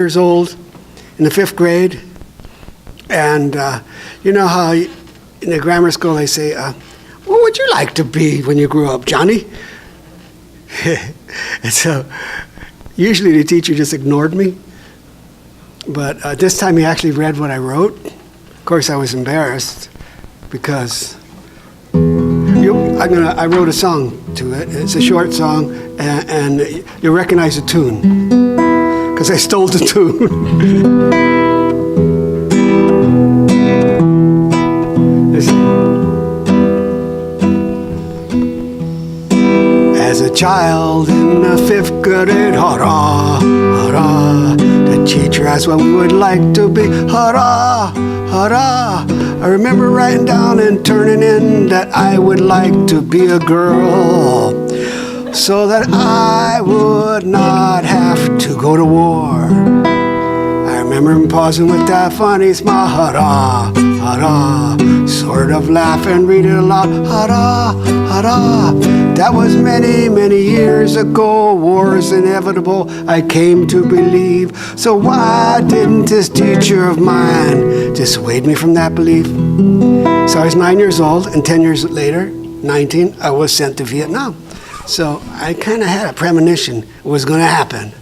years old in the 5th grade. And you know how in the grammar school they say, what would you like to be when you grew up, Johnny? And so usually the teacher just ignored me. But this time he actually read what I wrote. Of course, I was embarrassed because I wrote a song to it. It's a short song, and you'll recognize the tune because I stole the tune. As a child in the 5th grade, hurrah, hurrah, the teacher asked what we would like to be, hurrah, hurrah. I remember writing down and turning in that I would like to be a girl so that I would not have to go to war. I remember him pausing with that funny smile, hurrah, hurrah, sort of laugh and read it aloud, hurrah, hurrah. That was many, many years ago. War is inevitable, I came to believe. So why didn't this teacher of mine dissuade me from that belief? So I was 9 years old, and 10 years later, 19, I was sent to Vietnam. So I kind of had a premonition it was going to happen,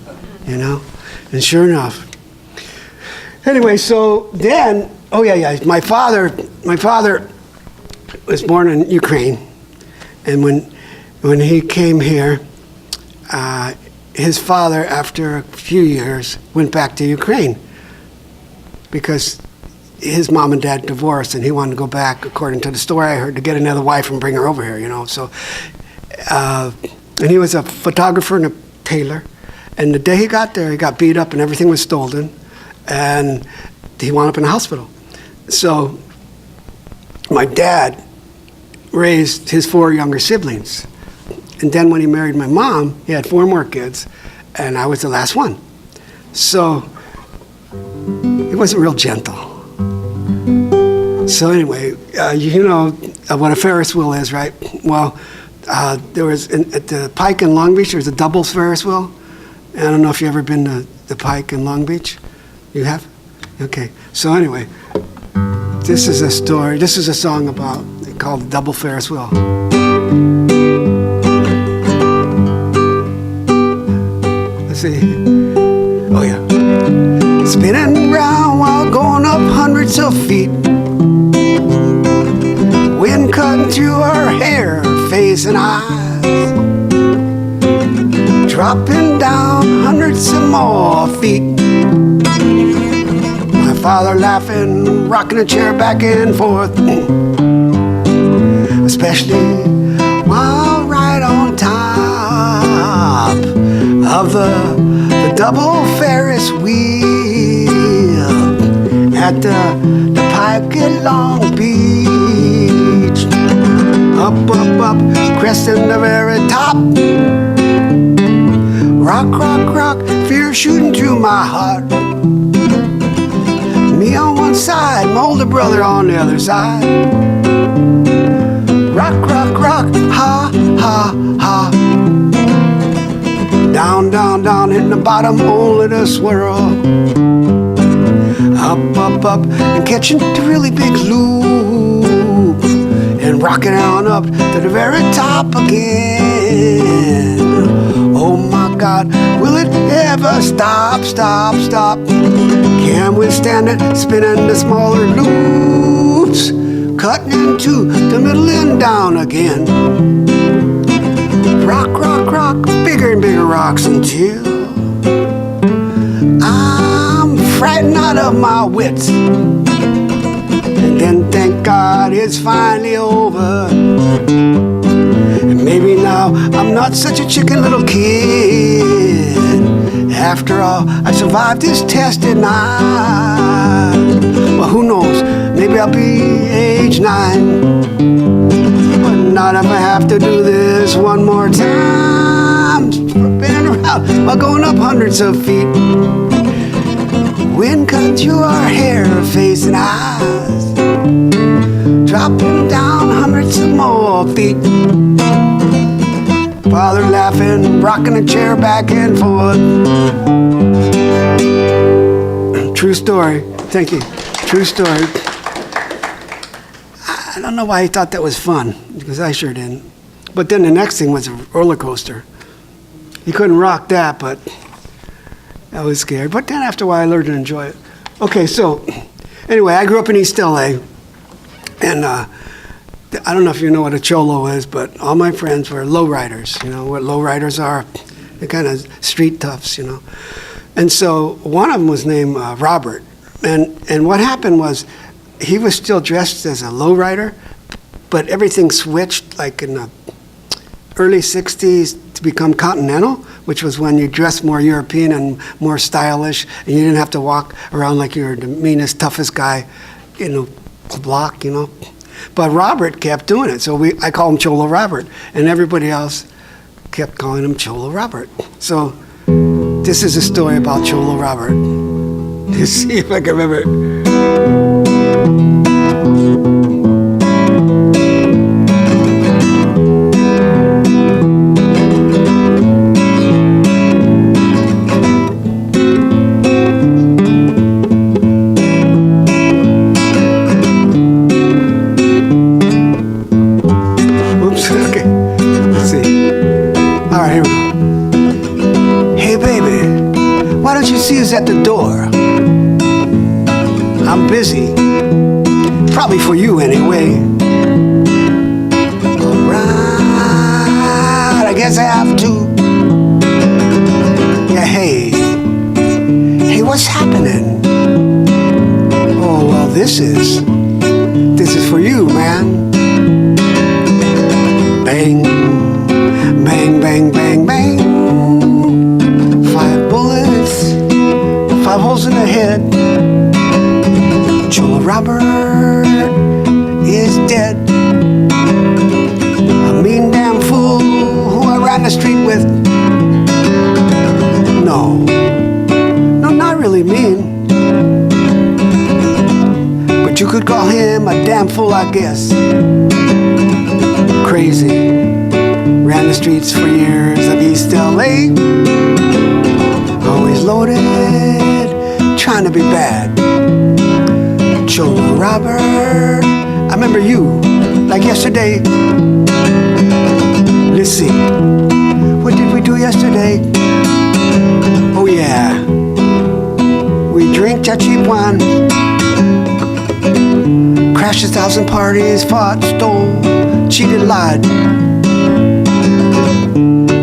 you know? And sure enough. Anyway, so then, my father was born in Ukraine. And when he came here, his father, after a few years, went back to Ukraine because his mom and dad divorced, and he wanted to go back, according to the story I heard, to get another wife and bring her over here, you know. So, and he was a photographer and a tailor. And the day he got there, he got beat up and everything was stolen, and he wound up in a hospital. So my dad raised his 4 younger siblings. And then when he married my mom, he had 4 more kids, and I was the last one. So he wasn't real gentle. So anyway, you know what a Ferris wheel is, right? Well, there was, at the Pike in Long Beach, there's a double Ferris wheel. I don't know if you've ever been to the Pike in Long Beach. You have? Okay. So anyway, this is a story, this is a song about, called the Double Ferris Wheel. Let's see. Oh yeah. Spinning round while going up hundreds of feet. Wind cutting through her hair, face and eyes. Dropping down hundreds of more feet. My father laughing, rocking a chair back and forth. Especially while right on top of the double Ferris wheel at the Pike at Long Beach. Up, up, up, cresting the very top. Rock, rock, rock, fear shooting through my heart. Me on one side, my older brother on the other side. Rock, rock, rock, ha, ha, ha. Down, down, down, hitting the bottom, only to swirl. Up, up, up, and catching the really big loop. And rocking on up to the very top again. Oh my God, will it ever stop, stop, stop? Can't withstand it, spinning the smaller loops. Cutting into the middle and down again. Rock, rock, rock, bigger and bigger rocks until I'm frightened out of my wits. And then thank God it's finally over. And maybe now I'm not such a chicken little kid. After all, I survived this test at 9. Well, who knows? Maybe I'll be age 9. But not if I have to do this one more time. Spinning around while going up hundreds of feet. Wind cutting through our hair, face and eyes. Dropping down hundreds of more feet. Father laughing, rocking a chair back and forth. True story. Thank you. True story. I don't know why he thought that was fun, because I sure didn't. But then the next thing was a roller coaster. He couldn't rock that, but that was scary. But then after a while, I learned to enjoy it. Okay, so anyway, I grew up in East LA, and I don't know if you know what a cholo is, but all my friends were lowriders. You know what lowriders are? They're kind of street toughs, you know. And so one of them was named Robert. And what happened was he was still dressed as a lowrider, but everything switched like in the early 60s to become continental, which was when you dressed more European and more stylish, and you didn't have to walk around like you were the meanest, toughest guy in the block, you know. But Robert kept doing it, so I call him Cholo Robert, and everybody else kept calling him Cholo Robert. So this is a story about Cholo Robert. Let's see if I can remember it. At the door. I'm busy, probably for you anyway. Alright, I guess I have to. Yeah, hey, what's happening? Oh, well, this is for you, man. Bang, bang, bang, bang, bang. 5 bullets. 5 holes in the head. Cholo Robert is dead. A mean damn fool who I ran the street with. No, not really mean. But you could call him a damn fool, I guess. Crazy. Ran the streets for years of East LA. Always loaded, trying to be bad. Cholo Robert, I remember you like yesterday. Let's see, what did we do yesterday? Oh yeah, we drank that cheap wine, crashed 1,000 parties, fought, stole, cheated, lied.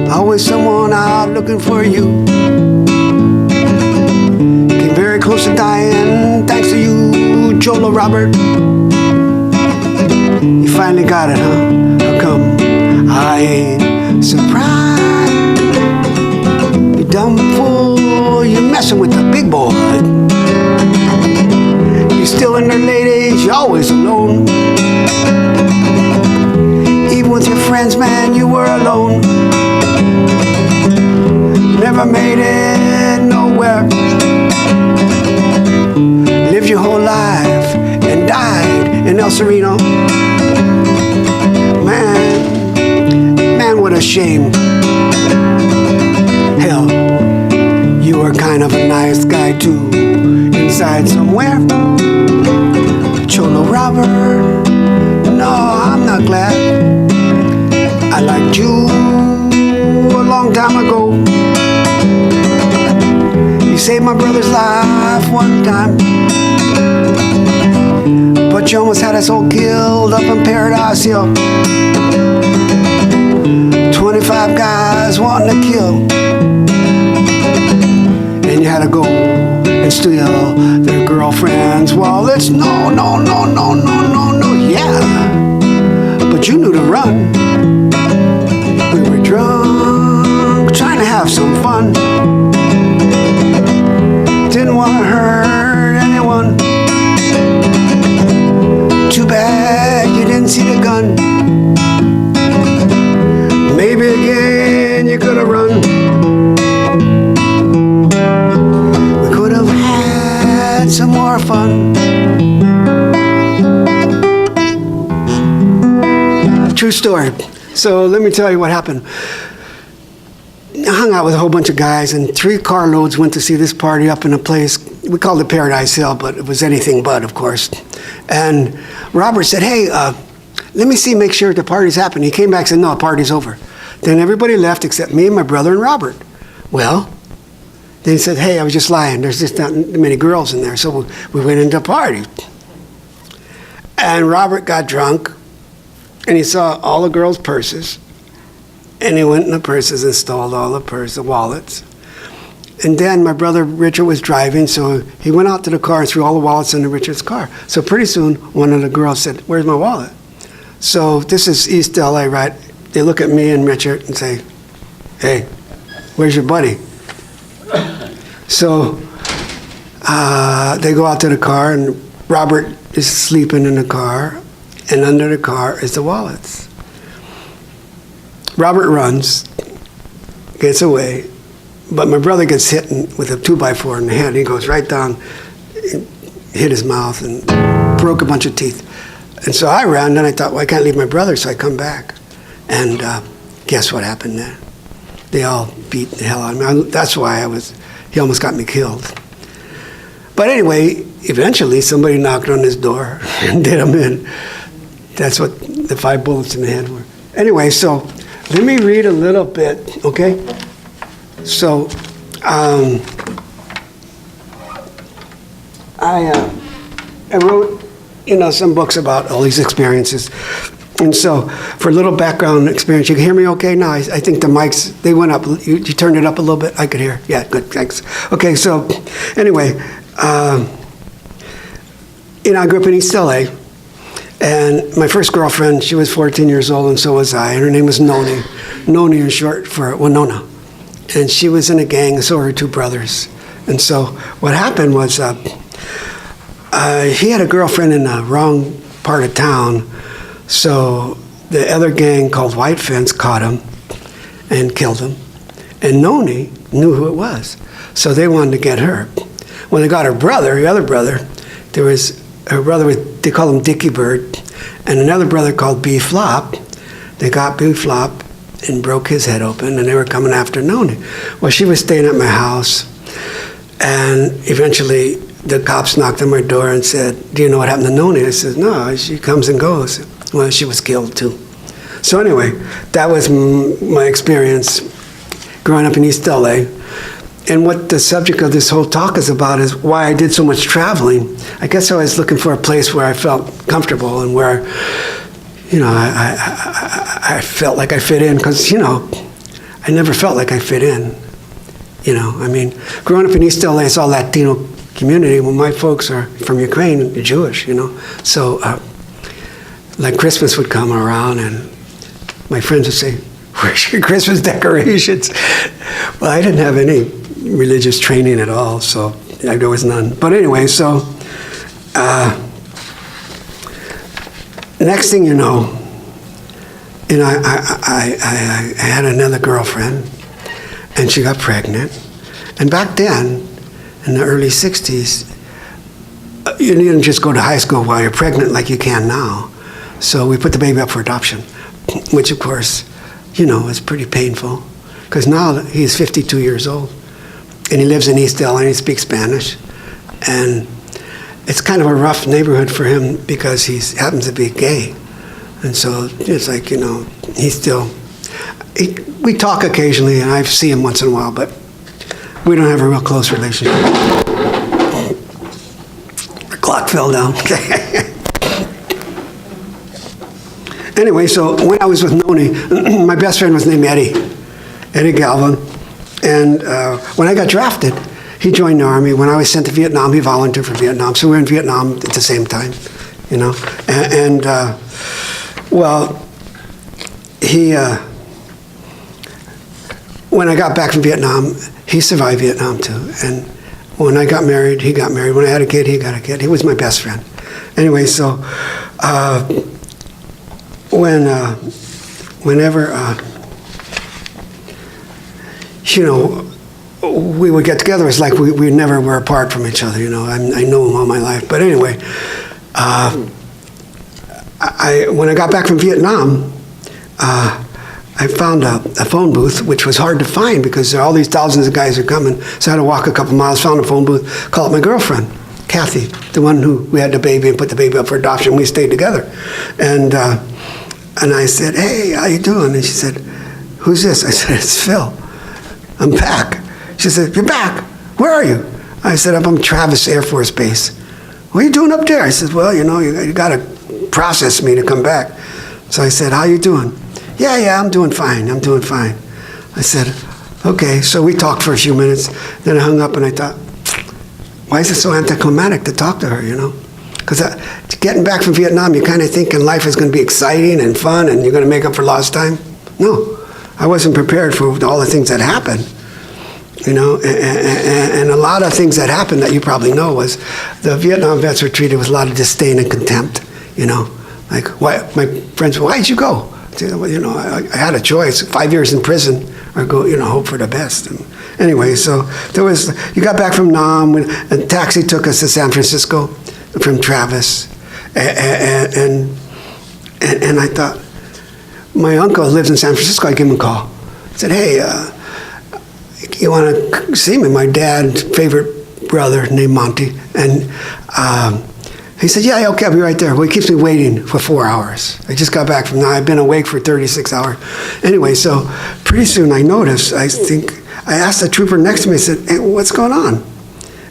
Always someone out looking for you. Very close to dying, thanks to you, Cholo Robert. You finally got it, huh? How come? I ain't surprised. You dumb fool, you're messing with the big boy. You're still in your late age, you're always alone. Even with your friends, man, you were alone. Never made it nowhere. Lived your whole life and died in El Sereno. Man, what a shame. Hell, you were kind of a nice guy too, inside somewhere. Cholo Robert, no, I'm not glad. I liked you a long time ago. You saved my brother's life one time, but you almost had us all killed up in Paradise Hill. 25 guys wanting to kill, and you had to go and steal their girlfriends. Well, it's no, yeah, but you knew to run. We were drunk, trying to have some fun. Didn't want to hurt anyone. Too bad you didn't see the gun. Maybe again you could have run. We could have had some more fun. True story. So let me tell you what happened. I hung out with a whole bunch of guys, and 3 carloads went to see this party up in a place we called it Paradise Hill, but it was anything but, of course. And Robert said, hey, let me see, make sure the party's happening. He came back and said, no, the party's over. Then everybody left except me, my brother, and Robert. Well, then he said, hey, I was just lying. There's just not many girls in there. So we went into a party. And Robert got drunk, and he saw all the girls' purses. And he went in the purses and stole all the wallets. And then my brother Richard was driving, so he went out to the car and threw all the wallets into Richard's car. So pretty soon, one of the girls said, where's my wallet? So this is East LA, right? They look at me and Richard and say, hey, where's your buddy? So they go out to the car, and Robert is sleeping in the car, and under the car is the wallets. Robert runs, gets away, but my brother gets hit with a 2x4 in the head. He goes right down, hit his mouth, and broke a bunch of teeth. And so I ran, and then I thought, well, I can't leave my brother, so I come back. And guess what happened then? They all beat the hell out of me. That's why he almost got me killed. But anyway, eventually somebody knocked on his door and did him in. That's what the 5 bullets in the head were. Anyway, so let me read a little bit, okay? So I wrote, some books about all these experiences. And so, for a little background experience, you can hear me okay now? I think the mics, they went up. You turned it up a little bit? I could hear. Yeah, good, thanks. Okay, so, anyway, I grew up in East LA, and my first girlfriend, she was 14 years old, and so was I, and her name was Noni. Noni is short for Winona. And she was in a gang, and so were her 2 brothers. And so, what happened was, he had a girlfriend in the wrong part of town. So the other gang called White Fence caught him and killed him. And Noni knew who it was. So they wanted to get her. When they got her brother, the other brother, there was her brother, they called him Dickie Bird, and another brother called B Flop. They got B Flop and broke his head open, and they were coming after Noni. Well, she was staying at my house, and eventually the cops knocked on my door and said, do you know what happened to Noni? I said, no, she comes and goes. Well, she was killed too. So anyway, that was my experience growing up in East LA. And what the subject of this whole talk is about is why I did so much traveling. I guess I was looking for a place where I felt comfortable and where, I felt like I fit in, because, I never felt like I fit in. Growing up in East LA, it's all Latino community. Well, my folks are from Ukraine, they're Jewish, So, like Christmas would come around, and my friends would say, where's your Christmas decorations? Well, I didn't have any religious training at all, so there was none. But anyway, so next thing you know, I had another girlfriend, and she got pregnant. And back then, in the early 60s, you didn't just go to high school while you're pregnant like you can now. So we put the baby up for adoption, which of course, is pretty painful, because now he's 52 years old, and he lives in East LA, and he speaks Spanish. And it's kind of a rough neighborhood for him because he happens to be gay. And so it's like, we talk occasionally, and I see him once in a while, but we don't have a real close relationship. The clock fell down. Anyway, so when I was with Noni, my best friend was named Eddie Galvin. And when I got drafted, he joined the Army. When I was sent to Vietnam, he volunteered for Vietnam. So we were in Vietnam at the same time, when I got back from Vietnam, he survived Vietnam too. And when I got married, he got married. When I had a kid, he got a kid. He was my best friend. Anyway, so whenever we would get together, it's like we never were apart from each other. I know him all my life. But anyway, when I got back from Vietnam, I found a phone booth, which was hard to find because all these thousands of guys are coming. So I had to walk a couple miles, found a phone booth, called my girlfriend, Kathy, the one who we had the baby and put the baby up for adoption. We stayed together. And I said, hey, how you doing? And she said, who's this? I said, it's Phil. I'm back. She said, you're back? Where are you? I said, I'm on Travis Air Force Base. What are you doing up there? I said, well, you got to process me to come back. So I said, how you doing? Yeah, I'm doing fine. I said, okay. So we talked for a few minutes. Then I hung up and I thought, why is it so anticlimactic to talk to her, Because getting back from Vietnam, you're kind of thinking life is going to be exciting and fun and you're going to make up for lost time. No, I wasn't prepared for all the things that happened. And a lot of things that happened that you probably know was the Vietnam vets were treated with a lot of disdain and contempt, Like, why, my friends, why'd you go? Well, I had a choice, 5 years in prison or go, hope for the best. And anyway, so you got back from Nam, when a taxi took us to San Francisco from Travis. And I thought, my uncle lives in San Francisco, I give him a call. I said, hey, you want to see me? My dad's favorite brother named Monty. And he said, yeah, okay, I'll be right there. Well, he keeps me waiting for 4 hours. I just got back from now. I've been awake for 36 hours. Anyway, so pretty soon I noticed, I asked the trooper next to me, I said, hey, what's going on?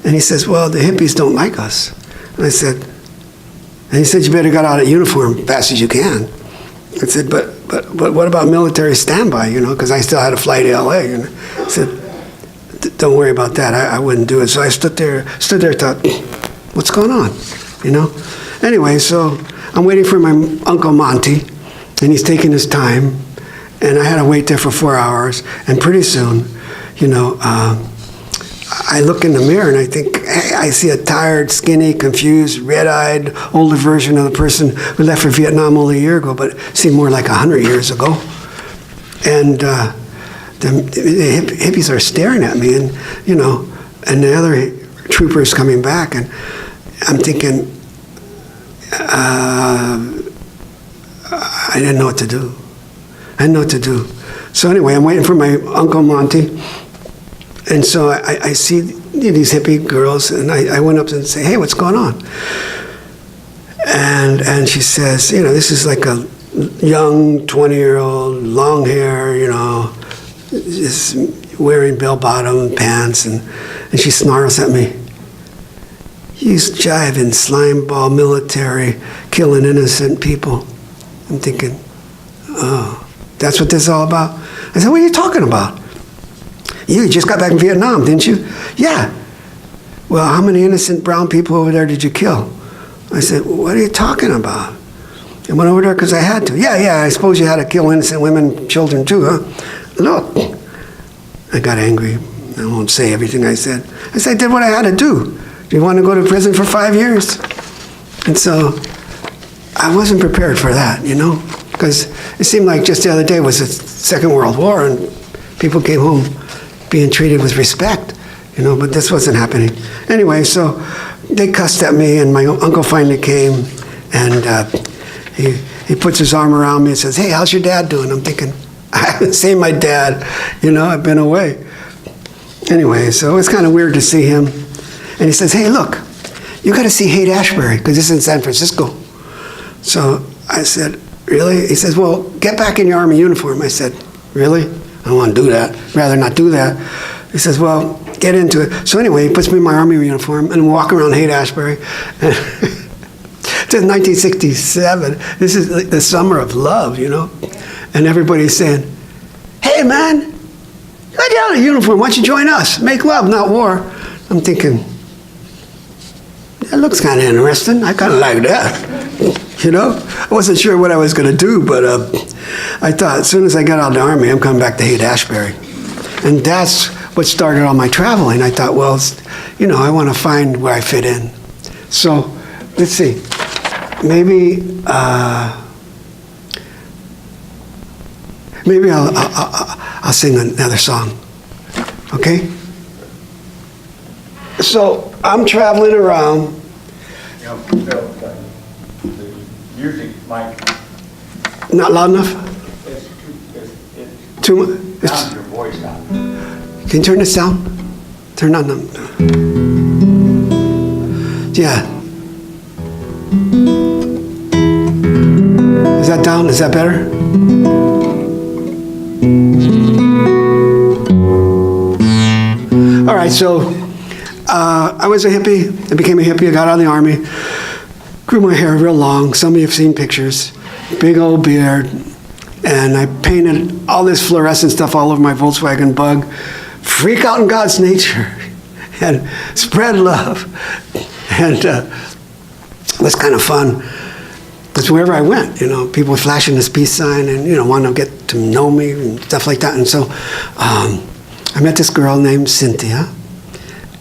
And he says, well, the hippies don't like us. And he said, you better get out of uniform as fast as you can. I said, but what about military standby, because I still had a flight to LA. And I said, don't worry about that. I wouldn't do it. So I stood there, thought, what's going on? Anyway, so I'm waiting for my Uncle Monty, and he's taking his time, and I had to wait there for 4 hours, and pretty soon, I look in the mirror and I think, hey, I see a tired, skinny, confused, red-eyed, older version of the person who left for Vietnam only a year ago, but seemed more like 100 years ago. And the hippies are staring at me, and and the other troopers coming back, and I'm thinking, I didn't know what to do. So anyway, I'm waiting for my Uncle Monty. And so I see these hippie girls, and I went up and say, hey, what's going on? And she says, this is like a young 20-year-old, long hair, just wearing bell-bottom pants, and she snarls at me. He's jiving, slime ball military, killing innocent people. I'm thinking, oh, that's what this is all about? I said, what are you talking about? You just got back from Vietnam, didn't you? Yeah. Well, how many innocent brown people over there did you kill? I said, what are you talking about? I went over there because I had to. Yeah, I suppose you had to kill innocent women, children too, huh? Look. I got angry. I won't say everything I said. I said, I did what I had to do. Do you want to go to prison for 5 years? And so I wasn't prepared for that, because it seemed like just the other day was the Second World War and people came home being treated with respect, but this wasn't happening. Anyway, so they cussed at me, and my uncle finally came, and he puts his arm around me and says, hey, how's your dad doing? I'm thinking, I haven't seen my dad, I've been away. Anyway, so it's kind of weird to see him. And he says, hey, look, you got to see Haight-Ashbury, because this is in San Francisco. So I said, really? He says, well, get back in your Army uniform. I said, really? I don't want to do that. Rather not do that. He says, well, get into it. So anyway, he puts me in my Army uniform and we walk around Haight-Ashbury. It's 1967. This is like the summer of love, And everybody's saying, hey, man, get out of uniform. Why don't you join us? Make love, not war. I'm thinking, that looks kind of interesting. I kind of like that. I wasn't sure what I was going to do, but I thought as soon as I got out of the Army, I'm coming back to Haight-Ashbury. And that's what started all my traveling. I thought, well, I want to find where I fit in. So let's see. Maybe I'll sing another song. Okay? So I'm traveling around. Phil, the music might. Not loud enough? It's Too much. Down your voice down. Can you turn this down? Turn on them. Yeah. Is that down? Is that better? All right, so I was a hippie. I became a hippie. I got out of the Army. Grew my hair real long. Some of you have seen pictures. Big old beard. And I painted all this fluorescent stuff all over my Volkswagen Bug. Freak out in God's nature. And spread love. And it was kind of fun. Because wherever I went, people were flashing this peace sign and, wanting to get to know me and stuff like that. And so I met this girl named Cynthia.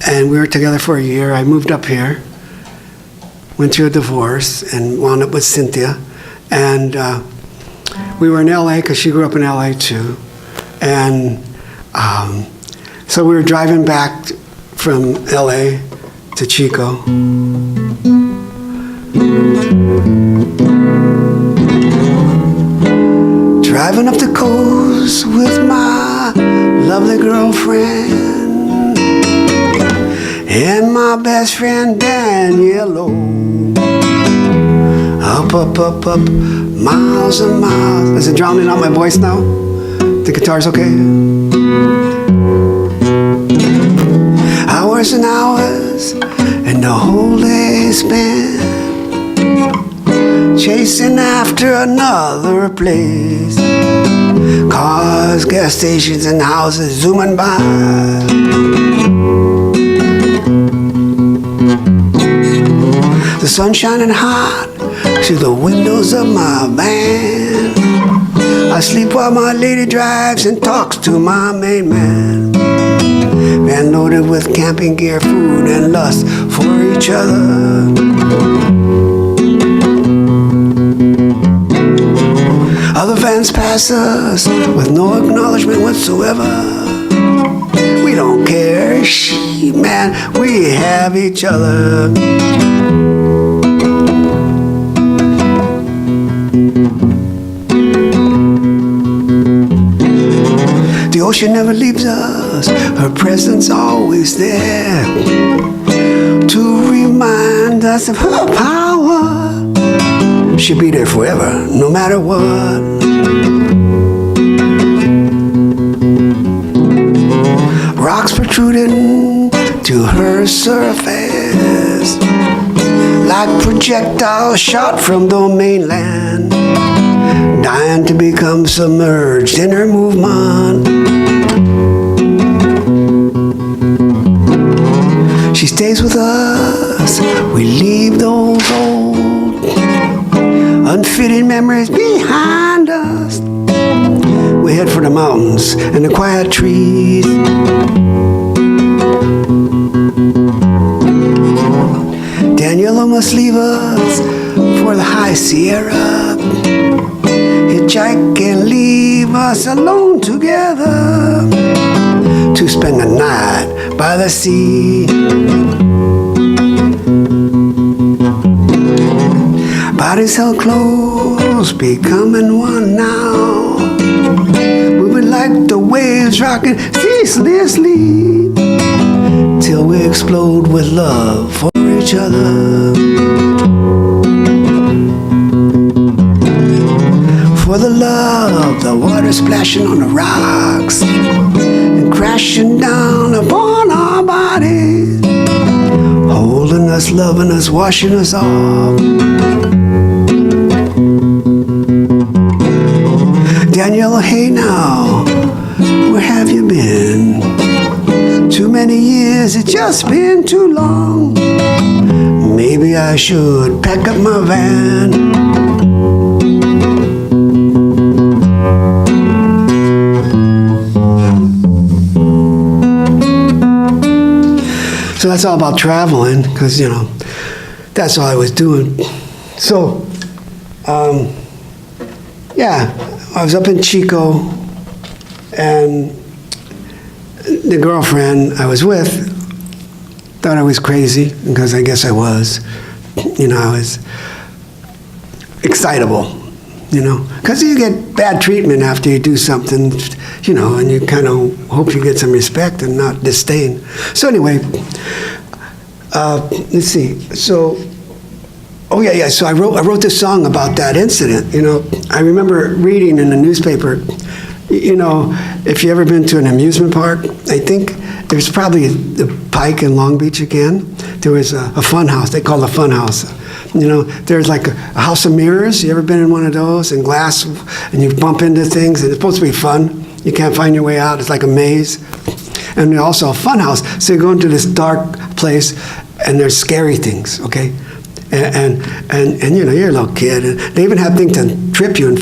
And we were together for a year. I moved up here. Went through a divorce and wound up with Cynthia. And we were in LA because she grew up in LA too. And so we were driving back from LA to Chico. Driving up the coast with my lovely girlfriend and my best friend Danielo. Up, miles and miles. Is it drowning out my voice now? The guitar's okay? Hours and hours, and the whole day spent chasing after another place. Cars, gas stations, and houses zooming by. The sun shining hot through the windows of my van. I sleep while my lady drives and talks to my main man. Van loaded with camping gear, food, and lust for each other. Other vans pass us with no acknowledgement whatsoever. We don't care, man, we have each other. The ocean never leaves us, her presence always there to remind us of her power. She'll be there forever, no matter what. Rocks protruding to her surface like projectiles shot from the mainland, dying to become submerged in her movement. She stays with us, we leave those old unfitting memories behind us. We head for the mountains and the quiet trees. Daniela must leave us for the high Sierra. Hitchhike and leave us alone together to spend the night by the sea. Bodies held close, becoming one now. Moving like the waves rocking ceaselessly till we explode with love for each other. For the love, the water splashing on the rocks and crashing down upon our bodies, holding us, loving us, washing us off. Daniel, hey now, where have you been? Too many years, it's just been too long. Maybe I should pack up my van. So that's all about traveling, because, that's all I was doing. So, yeah, I was up in Chico, and the girlfriend I was with thought I was crazy, because I guess I was. I was excitable. you know, because you get bad treatment after you do something, you know, and you kind of hope you get some respect and not disdain. So anyway, let's see. So, oh yeah. So I wrote this song about that incident. You know, I remember reading in the newspaper. You know, if you ever been to an amusement park, I think there's probably the Pike in Long Beach again. There was a fun house. They call it a fun house. You know, there's like a house of mirrors. You ever been in one of those? And glass, and you bump into things, and it's supposed to be fun. You can't find your way out. It's like a maze. And there's also a fun house. So you go into this dark place, and there's scary things, okay? And you know, you're a little kid, and they even have things to trip you and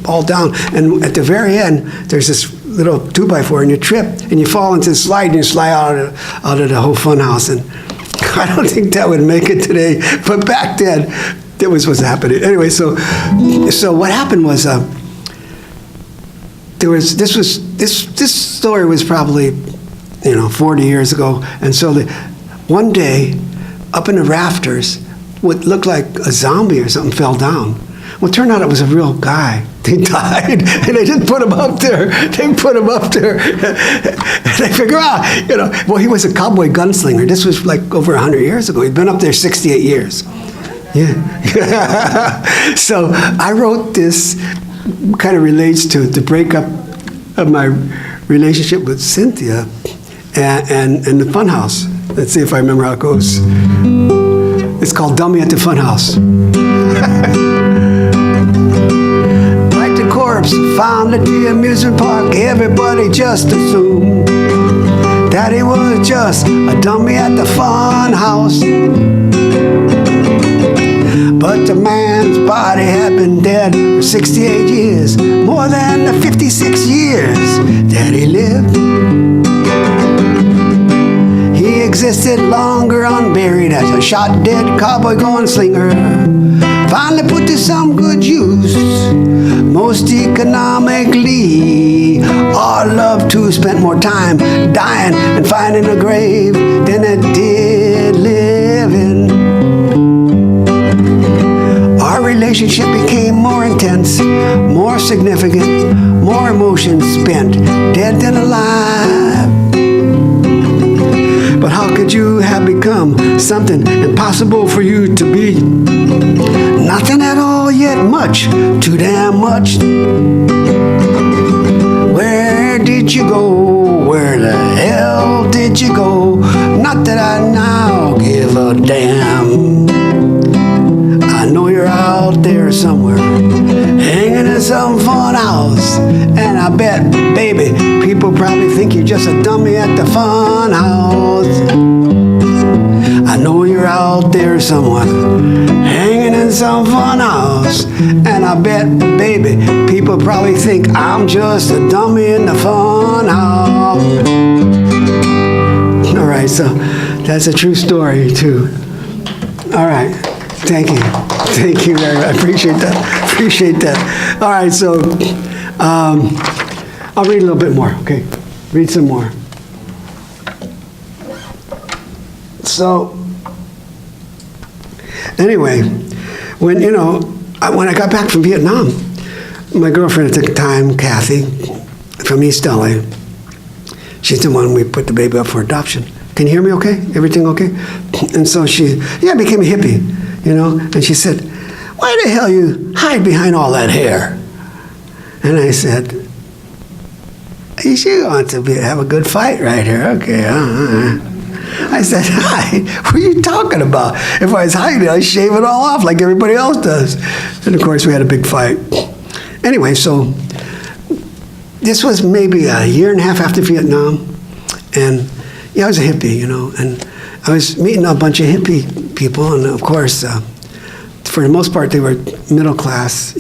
fall down. And at the very end, there's this little 2x4, and you trip, and you fall into the slide, and you slide out of the whole fun house. And I don't think that would make it today, but back then, that was what's happening. Anyway, so what happened was this story was probably, you know, 40 years ago, and so one day, up in the rafters, what looked like a zombie or something fell down. Well, it turned out it was a real guy. He died, and they didn't put him up there. They put him up there, and they figure out, you know, well, he was a cowboy gunslinger. This was like over 100 years ago. He'd been up there 68 years. Yeah. So I wrote this, kind of relates to the breakup of my relationship with Cynthia and the Funhouse. Let's see if I remember how it goes. It's called Dummy at the Funhouse. Like the corpse found at the amusement park, everybody just assumed that he was just a dummy at the Funhouse. But the man's body had been dead for 68 years, more than the 56 years that he lived. He existed longer unburied as a shot dead cowboy gunslinger, finally put to some good use, most economically. Our love too spent more time dying and finding a grave than it did living. Our relationship became more intense, more significant, more emotions spent, dead than alive. But how could you have become something impossible for you to be? Nothing at all, yet much, too damn much. Where did you go? Where the hell did you go? Not that I now give a damn. I know you're out there somewhere, hanging in some fun house. And I bet, baby, people probably think you're just a dummy at the fun house. I know you're out there somewhere, hanging in some fun house. And I bet, baby, people probably think I'm just a dummy in the fun house. All right, so that's a true story, too. All right, thank you. Thank you very much. I appreciate that. Appreciate that. All right, so I'll read a little bit more, okay? Read some more. So, anyway, when I got back from Vietnam, my girlfriend at the time, Kathy, from East LA, she's the one we put the baby up for adoption. Can you hear me okay? Everything okay? And so she became a hippie, and she said, "Why the hell you hide behind all that hair?" And I said, "She wants to have a good fight right here, okay." I said, "Hide? What are you talking about? If I was hiding, I'd shave it all off like everybody else does." And of course, we had a big fight. Anyway, so this was maybe a year and a half after Vietnam, and I was a hippie, and I was meeting a bunch of hippie people, and of course, for the most part, they were middle class,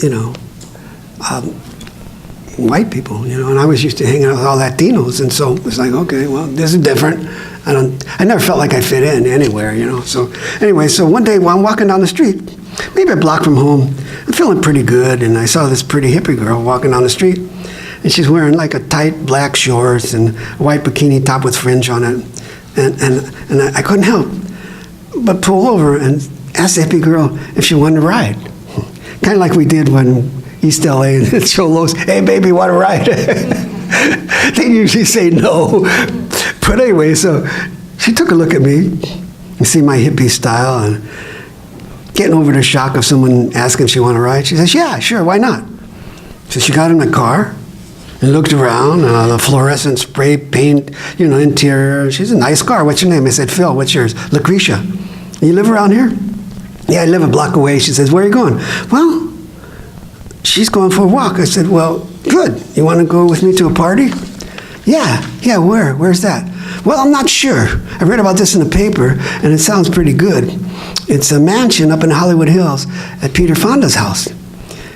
white people, and I was used to hanging out with all Latinos, and so it was like, okay, well, this is different. I never felt like I fit in anywhere, So anyway, so one day while I'm walking down the street, maybe a block from home, I'm feeling pretty good, and I saw this pretty hippie girl walking down the street, and she's wearing like a tight black shorts and a white bikini top with fringe on it, and I couldn't help but pull over and ask the hippie girl if she wanted to ride, kind of like we did when East LA and cholos, hey baby, want to ride? They usually say no. But anyway, so she took a look at me, you see my hippie style, and getting over the shock of someone asking if she want to ride. She says, yeah, sure, why not? So she got in the car and looked around, the fluorescent spray paint, interior. She's a nice car. What's your name? I said, Phil. What's yours? Lucretia. You live around here? Yeah, I live a block away. She says, where are you going? Well, she's going for a walk. I said, well, good. You want to go with me to a party? Yeah, where? Where's that? Well, I'm not sure. I read about this in the paper, and it sounds pretty good. It's a mansion up in Hollywood Hills at Peter Fonda's house.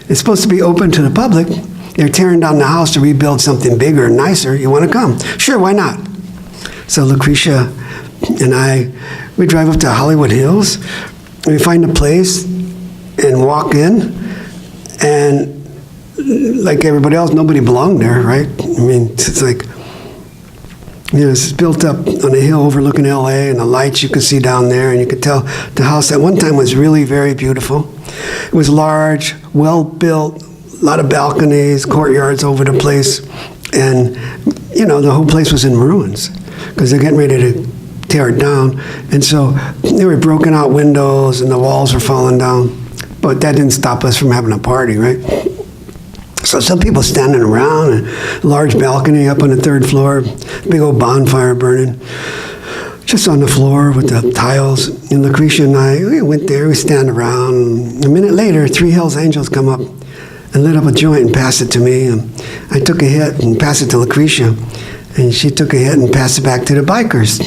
It's supposed to be open to the public. They're tearing down the house to rebuild something bigger and nicer. You want to come? Sure, why not? So Lucretia and I, we drive up to Hollywood Hills. We find a place and walk in, and like everybody else, nobody belonged there, right? I mean, it's like, it's built up on a hill overlooking LA, and the lights you could see down there, and you could tell the house at one time was really very beautiful. It was large, well built, a lot of balconies, courtyards over the place, and the whole place was in ruins because they're getting ready to tear it down. And so there were broken out windows and the walls were falling down, but that didn't stop us from having a party, right? So some people standing around, a large balcony up on the third floor, big old bonfire burning, just on the floor with the tiles. And Lucretia and I, we went there, we stand around. A minute later, 3 Hells Angels come up and lit up a joint and passed it to me. And I took a hit and passed it to Lucretia. And she took a hit and passed it back to the bikers.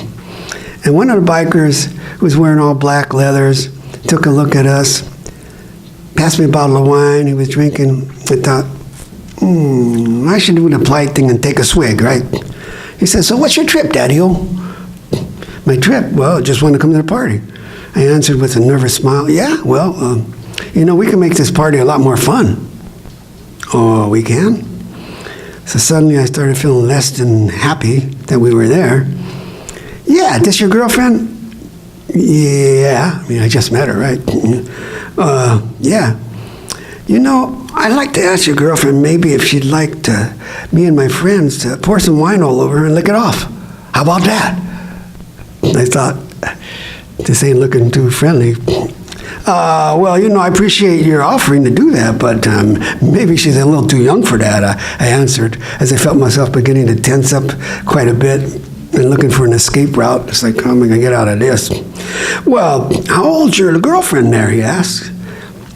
And one of the bikers, who was wearing all black leathers, took a look at us, passed me a bottle of wine he was drinking. I thought, I should do the polite thing and take a swig, right? He said, so what's your trip, Daddy-o? My trip? Well, just want to come to the party. I answered with a nervous smile, yeah, well, we can make this party a lot more fun. Oh, we can? So suddenly I started feeling less than happy that we were there. Yeah, this your girlfriend? Yeah, I mean, I just met her, right? Yeah. I'd like to ask your girlfriend maybe if she'd like me and my friends to pour some wine all over her and lick it off. How about that? I thought, this ain't looking too friendly. Well, I appreciate your offering to do that, but maybe she's a little too young for that, I answered, as I felt myself beginning to tense up quite a bit and looking for an escape route. It's like, how am I going to get out of this? Well, how old's your girlfriend there, he asked.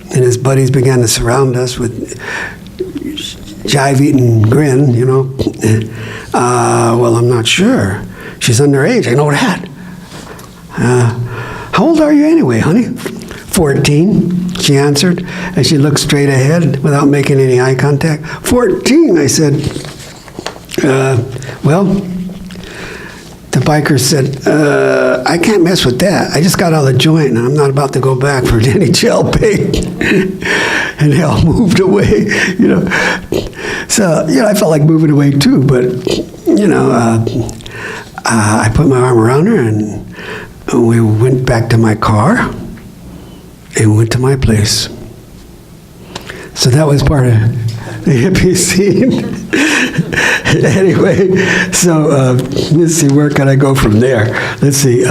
And his buddies began to surround us with jive-eating grin, Well, I'm not sure. She's underage, I know that. How old are you anyway, honey? 14, she answered, as she looked straight ahead without making any eye contact. 14, I said. Well, the biker said, I can't mess with that. I just got out of the joint, and I'm not about to go back for any jail pay. And they all moved away, So, I felt like moving away too, but, I put my arm around her, and we went back to my car and went to my place. So that was part of the hippie scene. Anyway, so let's see, where can I go from there? Let's see.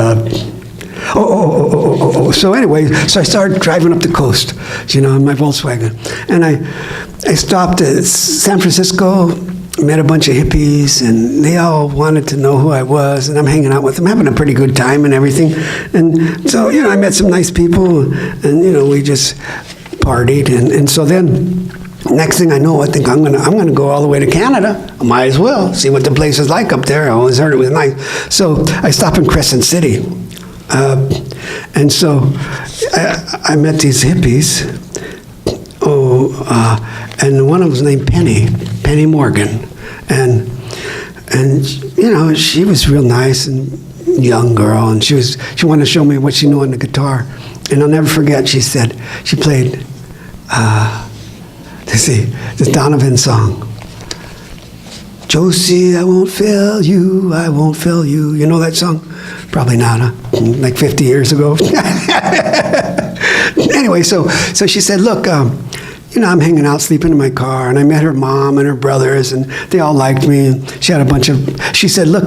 So anyway, so I started driving up the coast, in my Volkswagen. And I stopped at San Francisco, met a bunch of hippies, and they all wanted to know who I was, and I'm hanging out with them, having a pretty good time and everything. And so, I met some nice people, and, we just partied. And so then, next thing I know, I think I'm gonna go all the way to Canada. I might as well see what the place is like up there. I always heard it was nice. So I stopped in Crescent City, and so I met these hippies. And one of them was named Penny Morgan, and she was real nice and young girl, and she wanted to show me what she knew on the guitar, and I'll never forget. She said she played. This Donovan song. Josie, I won't fail you, I won't fail you. You know that song? Probably not, huh? Like 50 years ago. Anyway, so she said, look, I'm hanging out, sleeping in my car, and I met her mom and her brothers, and they all liked me. And she had a bunch of, she said, look,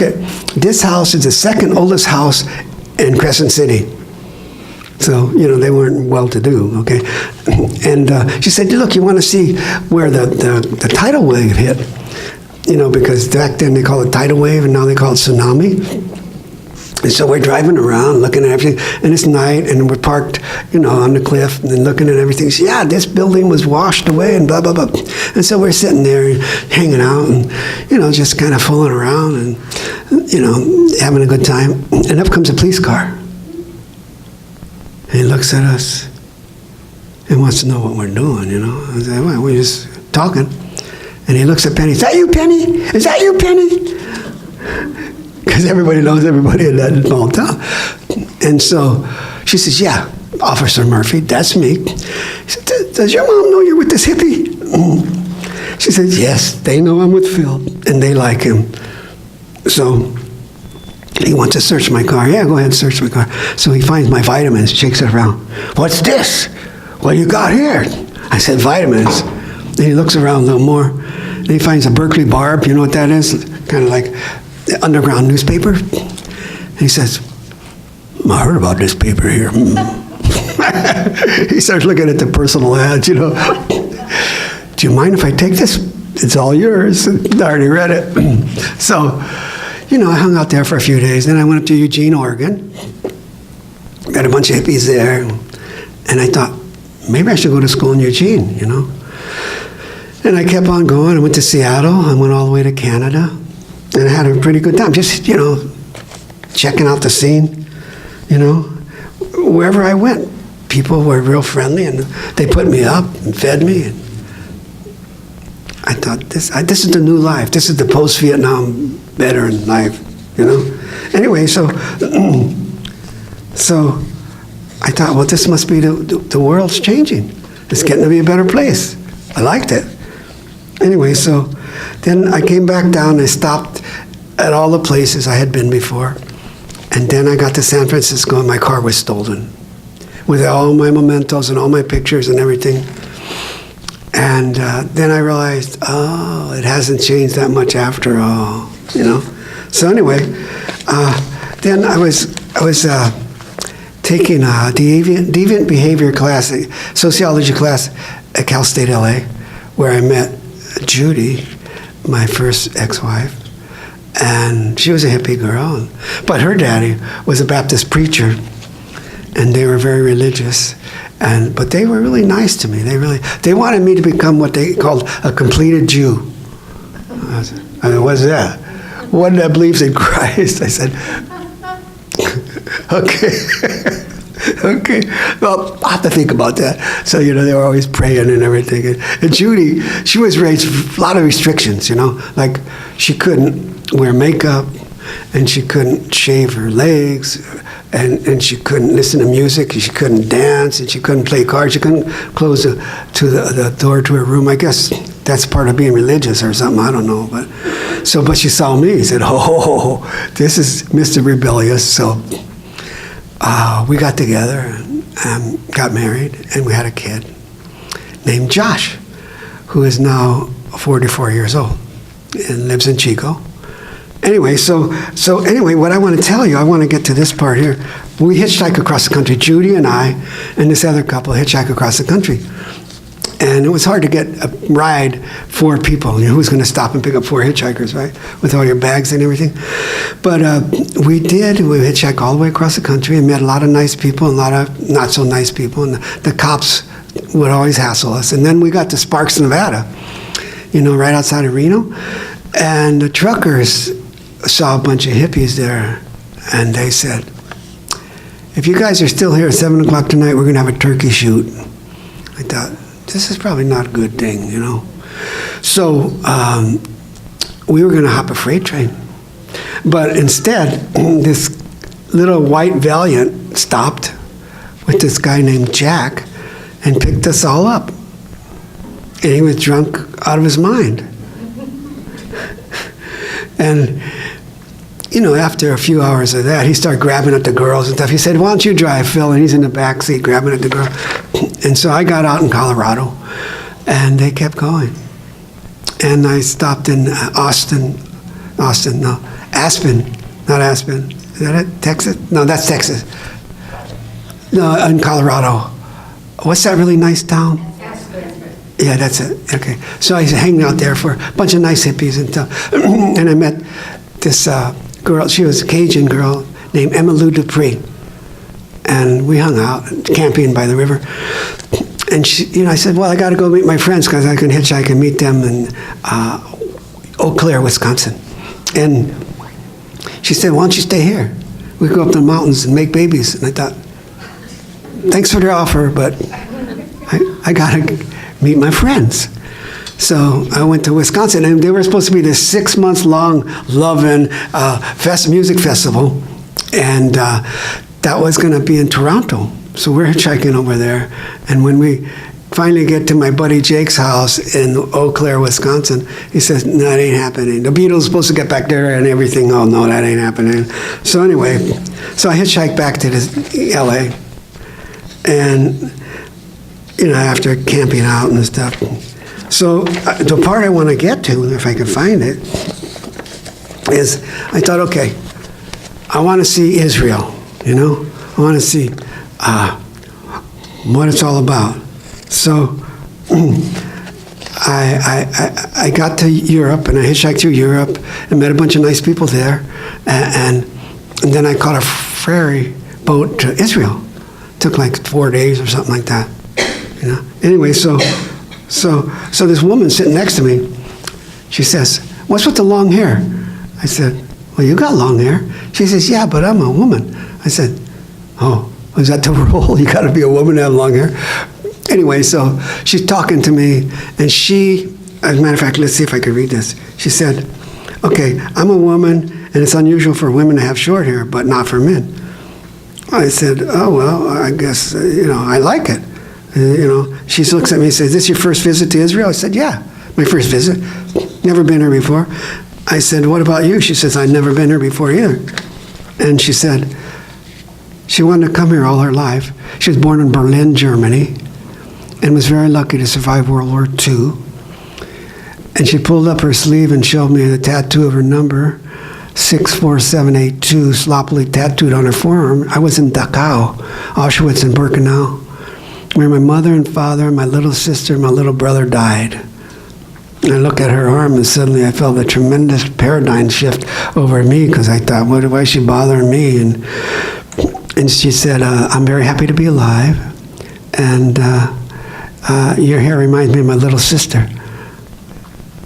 this house is the second oldest house in Crescent City. So, they weren't well-to-do, okay? And she said, look, you want to see where the tidal wave hit? Because back then they called it tidal wave, and now they call it tsunami. And so we're driving around, looking at everything, and it's night, and we're parked, on the cliff, and then looking at everything. So, yeah, this building was washed away, and blah, blah, blah. And so we're sitting there hanging out, and, just kind of fooling around, and, having a good time. And up comes a police car. And he looks at us and wants to know what we're doing, I say, well, we're just talking. And he looks at Penny. Is that you, Penny? Is that you, Penny? Because everybody knows everybody in that small town. And so she says, yeah, Officer Murphy, that's me. He said, does your mom know you're with this hippie? She says, yes, they know I'm with Phil, and they like him. So he wants to search my car. Yeah, go ahead and search my car. So he finds my vitamins, shakes it around. What's this? What do you got here? I said, vitamins. And he looks around a little more, and he finds a Berkeley Barb. You know what that is? Kind of like the underground newspaper. And he says, I heard about this paper here. He starts looking at the personal ads, Do you mind if I take this? It's all yours. I already read it. So, I hung out there for a few days. Then I went up to Eugene, Oregon. Met a bunch of hippies there. And I thought, maybe I should go to school in Eugene, And I kept on going. I went to Seattle. I went all the way to Canada. And I had a pretty good time. Just, checking out the scene, Wherever I went, people were real friendly, and they put me up and fed me. And I thought, this is the new life. This is the post-Vietnam veteran life, Anyway, so I thought, well, this must be the world's changing. It's getting to be a better place. I liked it. Anyway, so then I came back down and I stopped at all the places I had been before. And then I got to San Francisco and my car was stolen with all my mementos and all my pictures and everything. And then I realized, it hasn't changed that much after all, So anyway, then I was taking a deviant behavior class, a sociology class at Cal State LA, where I met Judy, my first ex-wife, and she was a hippie girl, but her daddy was a Baptist preacher, and they were very religious, but they were really nice to me. They wanted me to become what they called a completed Jew. I said, what's that? One that believes in Christ. I said, okay. Okay, well, I'll have to think about that. So, they were always praying and everything. And Judy, she was raised with a lot of restrictions, like she couldn't wear makeup, and she couldn't shave her legs, and she couldn't listen to music, and she couldn't dance, and she couldn't play cards. She couldn't close the door to her room. I guess that's part of being religious or something, I don't know. But she saw me and said, oh, this is Mr. Rebellious. So we got together and got married, and we had a kid named Josh, who is now 44 years old and lives in Chico. Anyway, so anyway, what I want to tell you, I want to get to this part here. We hitchhiked across the country. Judy and I and this other couple hitchhiked across the country. And it was hard to get a ride for people. Who's going to stop and pick up 4 hitchhikers, right? With all your bags and everything. But we did. We hitchhiked all the way across the country and met a lot of nice people and a lot of not so nice people. And the cops would always hassle us. And then we got to Sparks, Nevada, right outside of Reno. And the truckers saw a bunch of hippies there. And they said, if you guys are still here at 7 o'clock tonight, we're going to have a turkey shoot. I thought, this is probably not a good thing, So we were going to hop a freight train. But instead, this little white Valiant stopped with this guy named Jack and picked us all up. And he was drunk out of his mind. And, after a few hours of that, he started grabbing at the girls and stuff. He said, why don't you drive, Phil? And he's in the back seat grabbing at the girl. And so I got out in Colorado, And they kept going. And I stopped in Aspen, not Aspen. Is that it? Texas? No, that's Texas. No, in Colorado. What's that really nice town? Yeah, that's it. Okay. So I was hanging out there for a bunch of nice hippies and stuff. And I met this girl. She was a Cajun girl named Emma Lou Dupree. And we hung out camping by the river. And she, I said, well, I got to go meet my friends because I can hitchhike and meet them in Eau Claire, Wisconsin. And she said, why don't you stay here? We go up the mountains and make babies. And I thought, thanks for the offer, but I got to meet my friends. So I went to Wisconsin, and they were supposed to be this 6 months long loving music festival. And that was going to be in Toronto. So we're hitchhiking over there. And when we finally get to my buddy Jake's house in Eau Claire, Wisconsin, he says, no, that ain't happening. The Beatles supposed to get back there and everything. Oh, no, that ain't happening. So anyway, so I hitchhiked back to LA. And, after camping out and stuff. So the part I want to get to, if I can find it, is I thought, okay, I want to see Israel, I want to see what it's all about. So I got to Europe, and I hitchhiked through Europe and met a bunch of nice people there, and then I caught a ferry boat to Israel. It took like 4 days or something like that. Anyway, so this woman sitting next to me, she says, what's with the long hair? I said, well, you got long hair. She says, yeah, but I'm a woman. I said, oh, is that the rule? You got to be a woman to have long hair? Anyway, so she's talking to me, and she, as a matter of fact, let's see if I can read this. She said, okay, I'm a woman, and it's unusual for women to have short hair, but not for men. I said, oh, well, I guess, I like it. She looks at me and says, is this your first visit to Israel? I said, yeah, my first visit. Never been here before. I said, what about you? She says, I've never been here before either. And she said, she wanted to come here all her life. She was born in Berlin, Germany, and was very lucky to survive World War II. And she pulled up her sleeve and showed me the tattoo of her number, 64782, sloppily tattooed on her forearm. I was in Dachau, Auschwitz and Birkenau, where my mother and father and my little sister and my little brother died. And I look at her arm, and suddenly I felt a tremendous paradigm shift over me, because I thought, why is she bothering me? And she said, I'm very happy to be alive, and your hair reminds me of my little sister.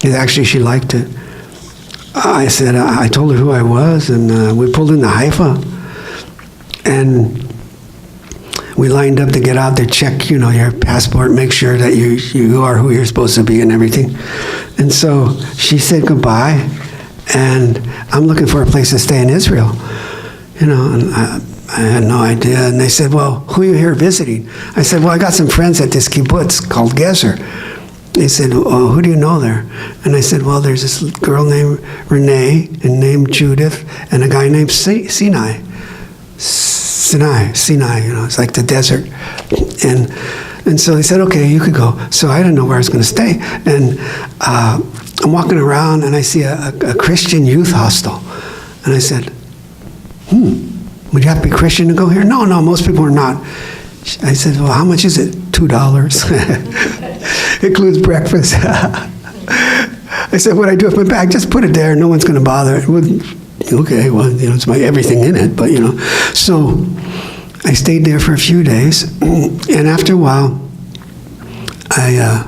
And actually, she liked it. I said, I told her who I was, and we pulled into Haifa, and we lined up to get out there, check, your passport, make sure that you are who you're supposed to be and everything. And so she said goodbye, and I'm looking for a place to stay in Israel, and I had no idea. And they said, well, who are you here visiting? I said, well, I got some friends at this kibbutz called Gezer. They said, oh, who do you know there? And I said, well, there's this girl named Renee and named Judith and a guy named Sinai, it's like the desert. And so they said, okay, you could go. So I didn't know where I was going to stay. And I'm walking around, and I see a Christian youth hostel. And I said, would you have to be Christian to go here? No, most people are not. I said, well, how much is it? $2. Includes breakfast. I said, what do I do with my bag? Just put it there. No one's going to bother. Okay, well, it's my everything in it, but, So I stayed there for a few days, and after a while, I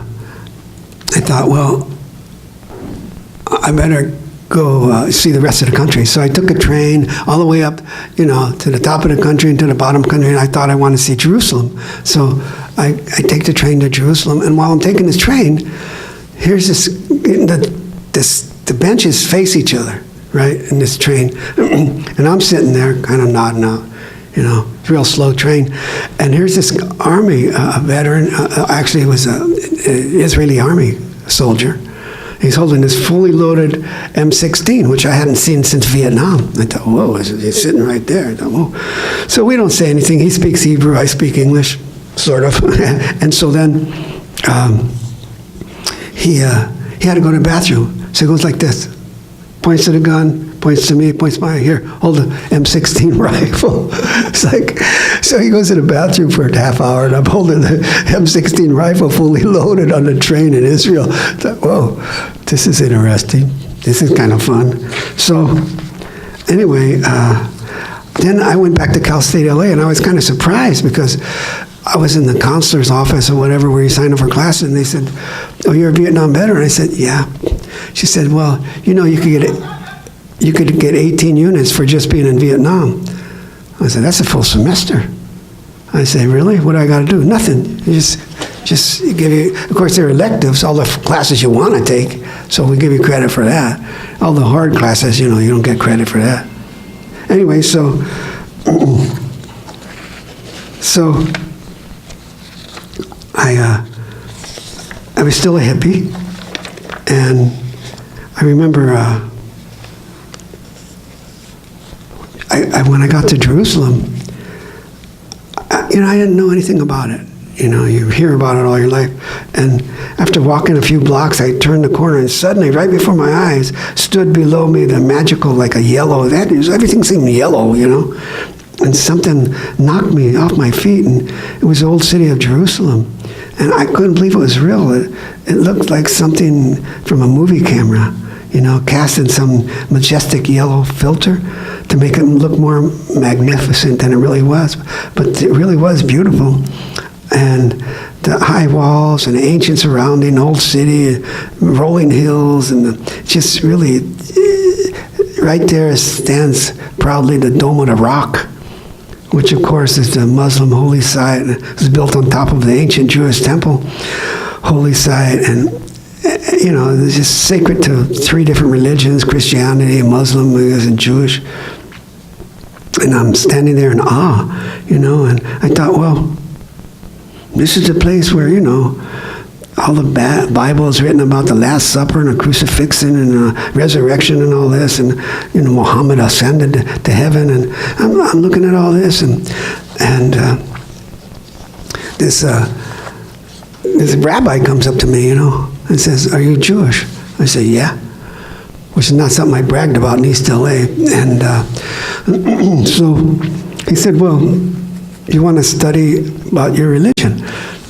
thought, well, I better go see the rest of the country. So I took a train all the way up, to the top of the country and to the bottom of the country, and I thought I wanted to see Jerusalem. So I take the train to Jerusalem, and while I'm taking this train, here's the benches face each other, right, in this train. And I'm sitting there kind of nodding out, real slow train. And here's this army veteran, actually it was an Israeli army soldier. He's holding this fully loaded M16, which I hadn't seen since Vietnam. I thought, whoa, he's sitting right there. I thought, whoa. So we don't say anything. He speaks Hebrew, I speak English, sort of. And so then he had to go to the bathroom. So he goes like this, points to the gun, points to me, points my, here, hold the M16 rifle. It's like, so he goes to the bathroom for a half hour, and I'm holding the M16 rifle fully loaded on the train in Israel. I thought, whoa, this is interesting. This is kind of fun. So anyway, then I went back to Cal State LA, and I was kind of surprised because I was in the counselor's office or whatever where you sign up for classes, and they said, oh, you're a Vietnam veteran? I said, yeah. She said, well, you know, you could get 18 units for just being in Vietnam. I said, that's a full semester. I said, really? What do I got to do? Nothing. You just give you, of course, they're electives, all the classes you want to take, so we give you credit for that. All the hard classes, you know, you don't get credit for that. Anyway, so I was still a hippie, and I remember when I got to Jerusalem, I didn't know anything about it. You know, you hear about it all your life. And after walking a few blocks, I turned the corner, and suddenly, right before my eyes, stood below me the magical, like a yellow, everything seemed yellow, you know. And something knocked me off my feet, and it was the old city of Jerusalem. And I couldn't believe it was real. It looked like something from a movie camera, you know, cast in some majestic yellow filter to make it look more magnificent than it really was. But it really was beautiful. And the high walls and the ancient surrounding old city, rolling hills, and just really, right there stands proudly the Dome of the Rock, which of course is the Muslim holy site. It was built on top of the ancient Jewish temple holy site, and you know, it's just sacred to 3 different religions: Christianity, Muslim, and Jewish. And I'm standing there in awe, you know, and I thought, well, this is the place where, you know, all the Bible is written about the Last Supper and the crucifixion and the resurrection and all this, and you know, Muhammad ascended to heaven, and I'm looking at all this, and this rabbi comes up to me, you know, and says, "Are you Jewish?" I say, "Yeah," which is not something I bragged about in East LA, and so he said, "Well, you want to study about your religion?"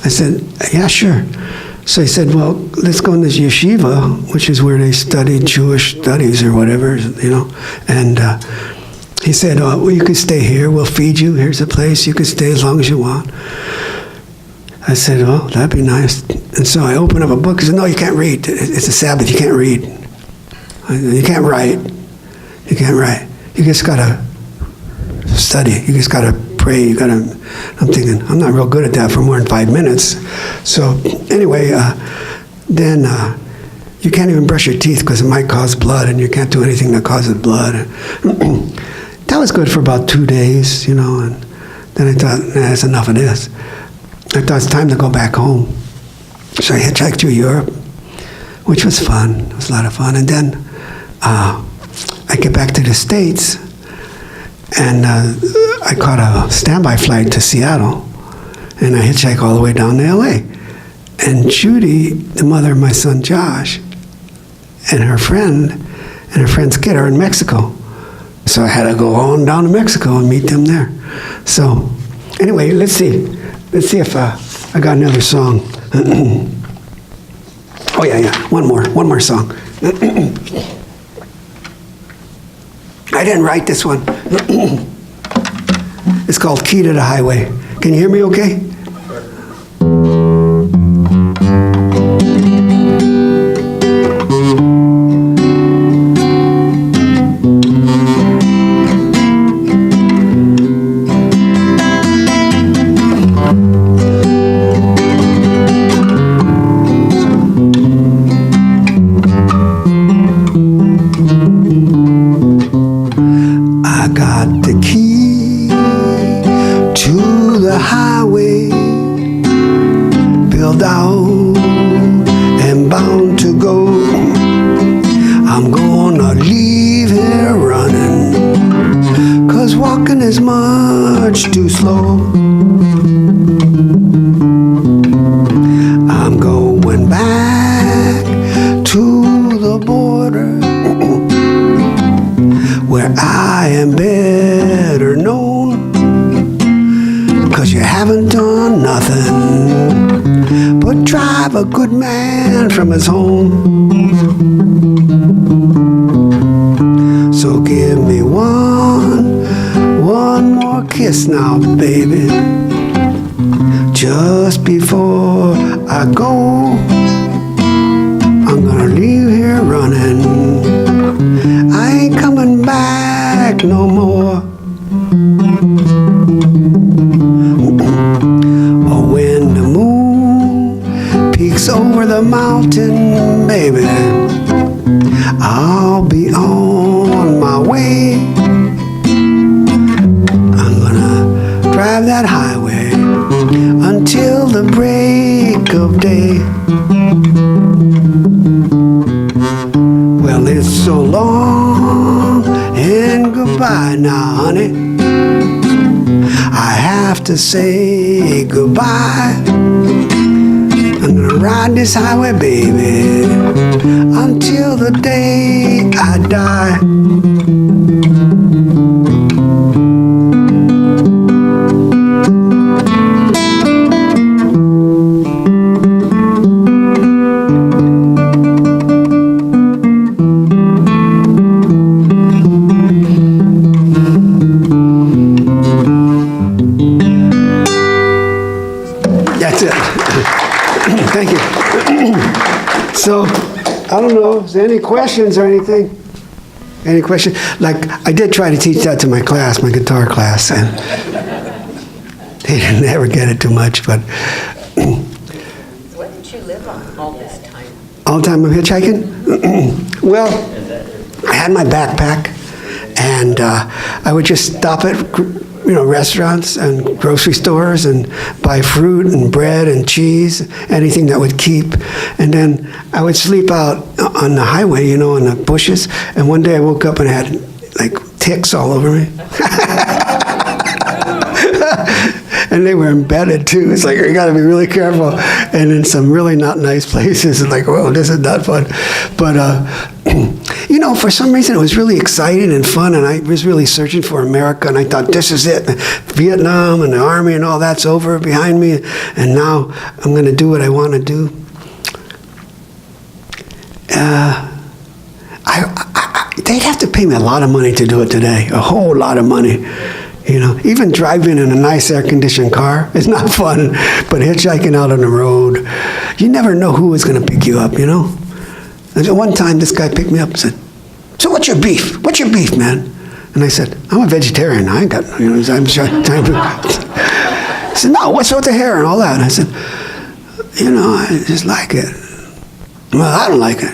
I said, "Yeah, sure." So he said, "Well, let's go in this yeshiva," which is where they study Jewish studies or whatever, you know. And he said, "Well, you can stay here. We'll feed you. Here's a place. You can stay as long as you want." I said, "Well, that'd be nice." And so I opened up a book. He said, "No, you can't read. It's a Sabbath. You can't read. You can't write. You can't write. You just got to study. You just got to pray. You got to..." I'm thinking, I'm not real good at that for more than 5 minutes. So anyway, then you can't even brush your teeth because it might cause blood, and you can't do anything that causes blood. That was good for about 2 days, you know, and then I thought, nah, that's enough of this. I thought it's time to go back home. So I hitchhiked through Europe, which was fun. It was a lot of fun. And then I get back to the States, and I caught a standby flight to Seattle, and I hitchhiked all the way down to LA. And Judy, the mother of my son Josh, and her friend's kid are in Mexico. So I had to go on down to Mexico and meet them there. So anyway, let's see if I got another song. Oh yeah, one more song. I didn't write this one. It's called Key to the Highway. Can you hear me okay? I got the key to the highway, built out and bound to go. I'm gonna leave here running, 'cause walking is much too slow. I'm going back nothing but drive a good man from his home. So give me one more kiss now, baby, just before I go. I'm gonna leave here running, I ain't coming back no more. Oh, when the moon peeks over the mountain, baby, I'll be on my way. I'm gonna drive that highway until the break of day. Well, it's so long and goodbye now, honey. I have to say goodbye. I'm gonna ride this highway, baby, until the day I die. That's it. Thank you. So, I don't know, is there any questions or anything? Any questions? Like, I did try to teach that to my class, my guitar class, and they didn't ever get it too much, but... What did you live on all this time? All the time I'm hitchhiking? Well, I had my backpack, and I would just stop at restaurants and grocery stores and buy fruit and bread and cheese, anything that would keep. And then I would sleep out on the highway, in the bushes. And one day I woke up and had like ticks all over me. And they were embedded too. It's like, you gotta be really careful. And in some really not nice places, it's like, whoa, this is not fun. But, for some reason it was really exciting and fun, and I was really searching for America, and I thought, this is it. Vietnam and the Army and all that's over behind me, and now I'm gonna do what I wanna do. They'd have to pay me a lot of money to do it today, a whole lot of money. Even driving in a nice air-conditioned car is not fun, but hitchhiking out on the road, you never know who is going to pick you up, And one time, this guy picked me up and said, so what's your beef? What's your beef, man? And I said, I'm a vegetarian. I ain't got, I'm trying to... He said, no, what's with the hair and all that? And I said, I just like it. Well, I don't like it.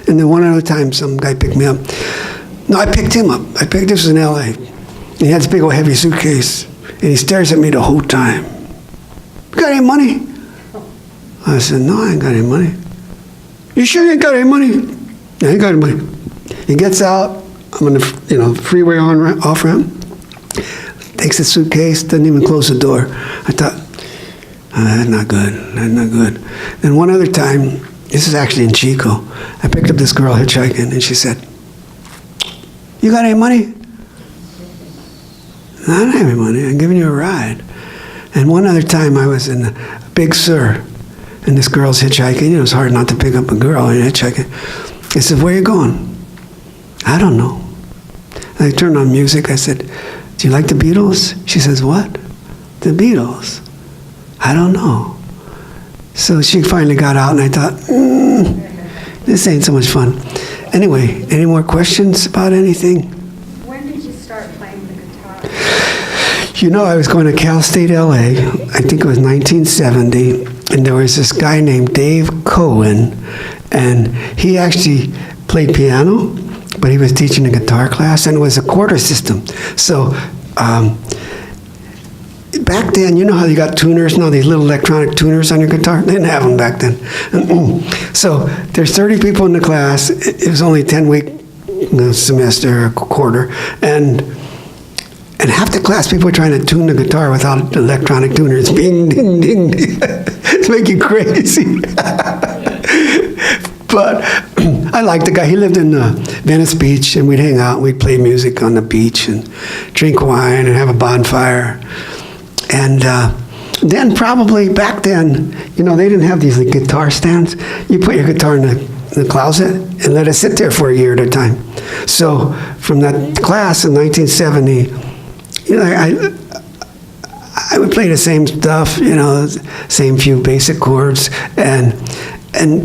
And then one other time, some guy picked me up. No, I picked him up. This was in L.A. He had this big old heavy suitcase, and he stares at me the whole time. You got any money? I said, no, I ain't got any money. You sure you ain't got any money? Yeah, I ain't got any money. He gets out, I'm on the freeway off ramp, takes the suitcase, doesn't even close the door. I thought, that's not good, that's not good. Then one other time, this is actually in Chico, I picked up this girl hitchhiking, and she said, you got any money? I don't have any money. I'm giving you a ride. And one other time I was in Big Sur, and this girl's hitchhiking. It was hard not to pick up a girl and hitchhiking. I said, where are you going? I don't know. And I turned on music. I said, do you like the Beatles? She says, what? The Beatles. I don't know. So she finally got out, and I thought, this ain't so much fun. Anyway, any more questions about anything? When did you start playing the guitar? I was going to Cal State LA, I think it was 1970, and there was this guy named Dave Cohen, and he actually played piano, but he was teaching a guitar class, and it was a quarter system. So back then, you know how you got tuners now, these little electronic tuners on your guitar? They didn't have them back then. So there's 30 people in the class. It was only a 10-week semester, a quarter, and half the class, people were trying to tune the guitar without electronic tuners. Bing, ding, ding. It's making crazy. But I liked the guy. He lived in Venice Beach, and we'd hang out. We'd play music on the beach and drink wine and have a bonfire. And then probably back then, they didn't have these guitar stands. You put your guitar in the closet and let it sit there for a year at a time. So from that class in 1970, I would play the same stuff, same few basic chords, and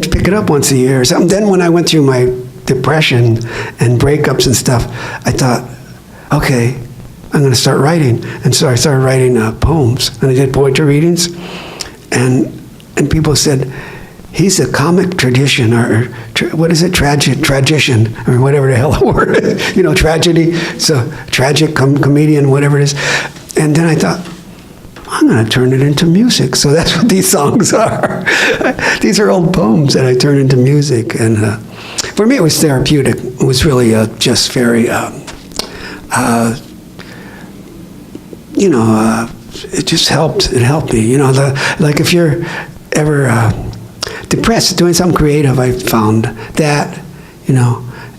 pick it up once a year or something. Then when I went through my depression and breakups and stuff, I thought, okay, I'm going to start writing. And so I started writing poems, and I did poetry readings, and people said, he's a comic tradition, or what is it, tragician, or whatever the hell the word is, tragedy, so tragic comedian, whatever it is. And then I thought, I'm going to turn it into music. So that's what these songs are. These are old poems that I turned into music. And for me, it was therapeutic. It was really just very, it just helped. It helped me. Like if you're ever depressed, doing something creative, I found that,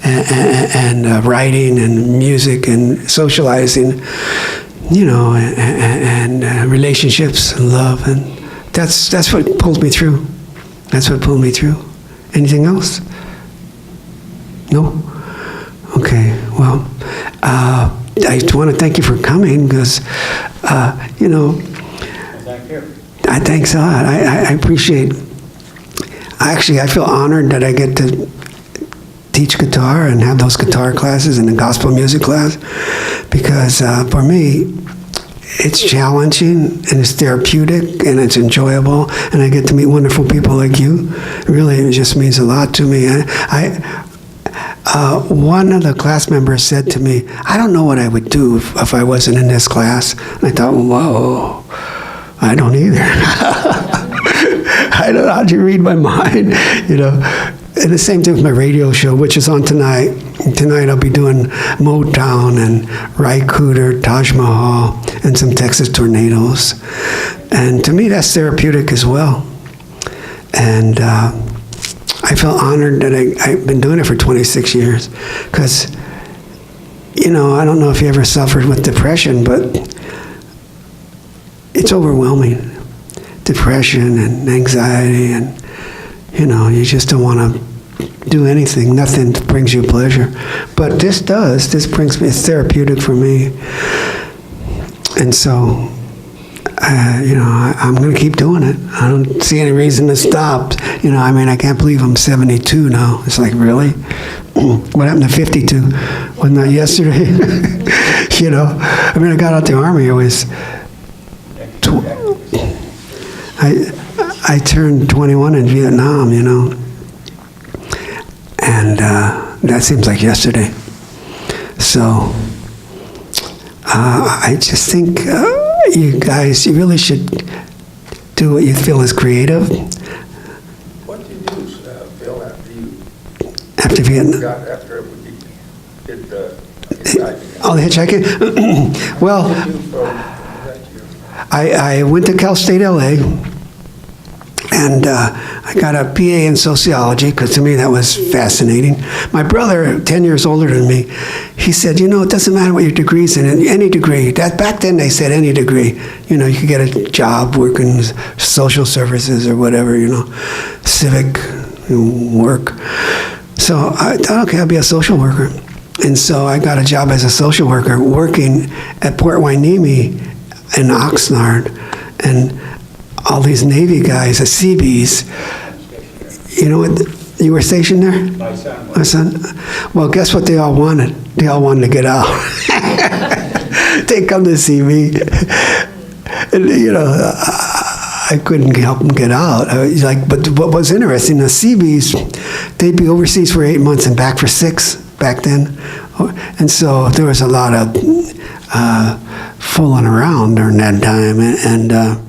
and writing and music and socializing, and relationships and love, and that's what pulled me through. That's what pulled me through. Anything else? No? Okay, well, I want to thank you for coming, because, Thank you. Thanks a lot. I appreciate, I feel honored that I get to teach guitar and have those guitar classes and the gospel music class, because for me, it's challenging and it's therapeutic and it's enjoyable, and I get to meet wonderful people like you. Really, it just means a lot to me. One of the class members said to me, I don't know what I would do if I wasn't in this class. And I thought, whoa, I don't either. I don't know, how'd you read my mind, And the same thing with my radio show, which is on tonight. Tonight I'll be doing Motown and Ry Cooder, Taj Mahal, and some Texas Tornadoes. And to me, that's therapeutic as well. And I feel honored that I've been doing it for 26 years. Because, I don't know if you ever suffered with depression, but it's overwhelming. Depression and anxiety, and you just don't want to do anything. Nothing brings you pleasure. But this does. This brings me, it's therapeutic for me. And so, I'm going to keep doing it. I don't see any reason to stop. I can't believe I'm 72 now. It's like, really? What happened to 52? Wasn't that yesterday? I got out the Army. It was... I turned 21 in Vietnam, and that seems like yesterday. So I just think you guys, you really should do what you feel is creative. What did you do, Phil, after Vietnam? After we did the hitchhiking? Oh, the hitchhiking? Well, What did you do from I went to Cal State LA, and I got a PA in sociology, because to me that was fascinating. My brother, 10 years older than me, he said, it doesn't matter what your degree's in, any degree. Back then they said any degree. You could get a job working social services or whatever, civic work. So I thought, okay, I'll be a social worker. And so I got a job as a social worker working at Port Hueneme in Oxnard, and all these Navy guys, the Seabees, what, you were stationed there? My son? My son? Well, guess what they all wanted? They all wanted to get out. They come to see me. And, I couldn't help them get out. But what was interesting, the Seabees, they'd be overseas for 8 months and back for 6 back then. And so there was a lot of fooling around during that time. And there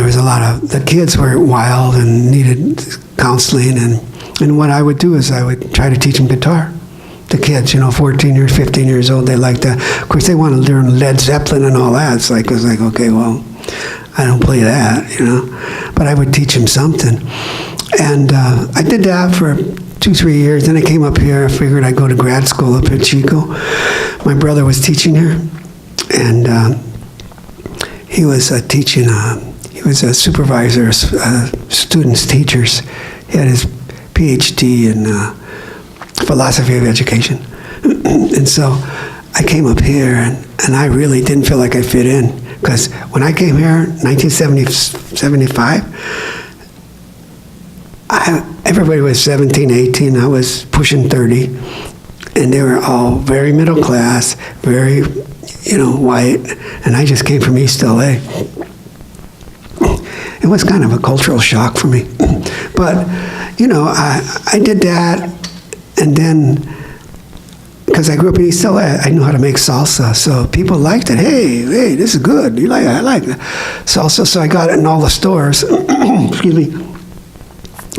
was a lot of, the kids were wild and needed counseling. And what I would do is I would try to teach them guitar. The kids, 14 years, 15 years old, they like that. Of course, they want to learn Led Zeppelin and all that. It was like, okay, well, I don't play that, But I would teach them something. And I did that for 2-3 years. Then I came up here. I figured I'd go to grad school up at Chico. My brother was teaching here. And he was teaching. He was a supervisor of students, teachers. He had his PhD in philosophy of education. And so I came up here, and I really didn't feel like I fit in, because when I came here in 1975, everybody was 17, 18. I was pushing 30, and they were all very middle class, very, white, and I just came from East LA. It was kind of a cultural shock for me. But, I did that, and then, because I grew up in East LA, I knew how to make salsa, so people liked it. Hey, this is good. You like it? I like it. Salsa, so I got it in all the stores. Excuse me.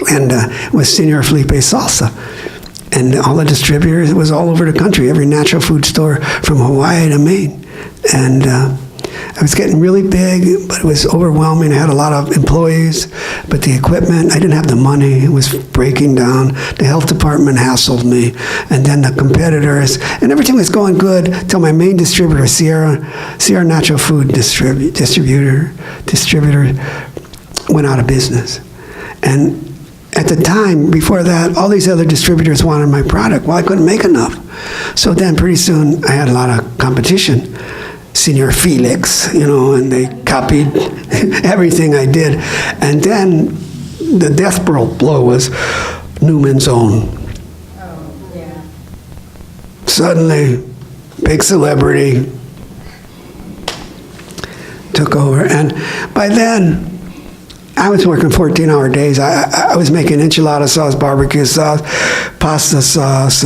And it was Senor Felipe salsa. And all the distributors, it was all over the country, every natural food store from Hawaii to Maine. And I was getting really big, but it was overwhelming. I had a lot of employees, but the equipment, I didn't have the money. It was breaking down. The health department hassled me, and then the competitors, and everything was going good till my main distributor, Sierra Natural Food distributor, went out of business. And at the time, before that, all these other distributors wanted my product. Well, I couldn't make enough. So then pretty soon, I had a lot of competition. Senor Felix, and they copied everything I did. And then the death blow was Newman's Own. Oh, yeah. Suddenly, big celebrity took over. And by then, I was working 14-hour days. I was making enchilada sauce, barbecue sauce, pasta sauce,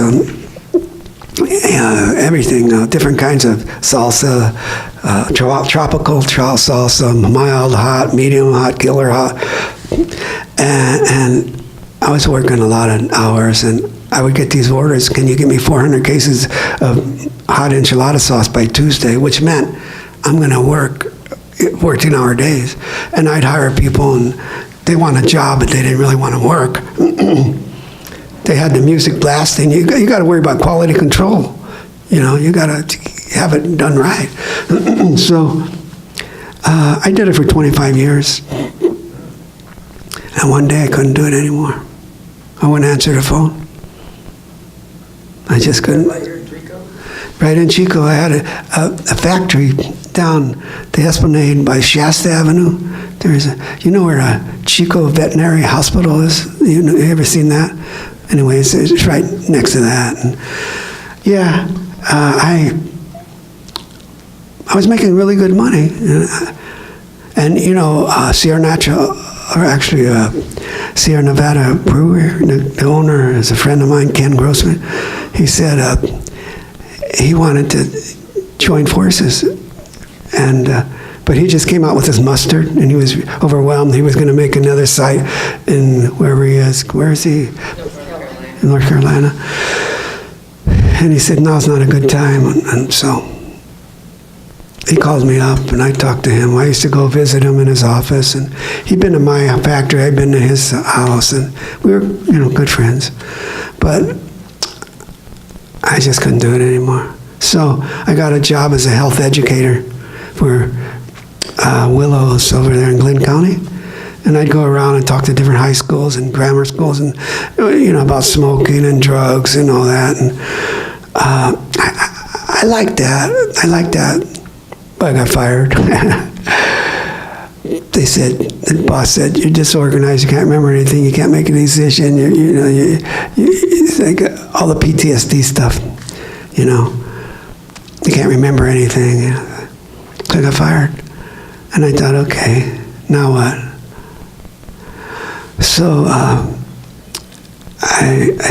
everything, different kinds of salsa, tropical salsa, mild hot, medium hot, killer hot. And I was working a lot of hours, and I would get these orders, can you give me 400 cases of hot enchilada sauce by Tuesday, which meant I'm going to work 14-hour days. And I'd hire people, and they want a job, but they didn't really want to work. They had the music blasting. You got to worry about quality control. You got to have it done right. So I did it for 25 years. And one day I couldn't do it anymore. I wouldn't answer the phone. I just couldn't. Right in Chico, I had a factory down the Esplanade by Shasta Avenue. There's where a Chico Veterinary Hospital is? You ever seen that? Anyways, it's right next to that. And yeah, I was making really good money. And Sierra Natural, or actually Sierra Nevada Brewery, the owner is a friend of mine, Ken Grossman. He said he wanted to join forces, and but he just came out with his mustard, and he was overwhelmed. He was going to make another site in wherever he is. Where is he? In North Carolina. And he said, now's not a good time. And so he called me up, and I talked to him. I used to go visit him in his office, and he'd been to my factory. I'd been to his house, and we were, good friends. But I just couldn't do it anymore. So I got a job as a health educator for Willows over there in Glenn County. And I'd go around and talk to different high schools and grammar schools, and about smoking and drugs and all that. And I liked that. But I got fired. They said, the boss said, you're disorganized. You can't remember anything. You can't make a decision. It's like all the PTSD stuff. You can't remember anything. So I got fired. And I thought, okay, now what? So I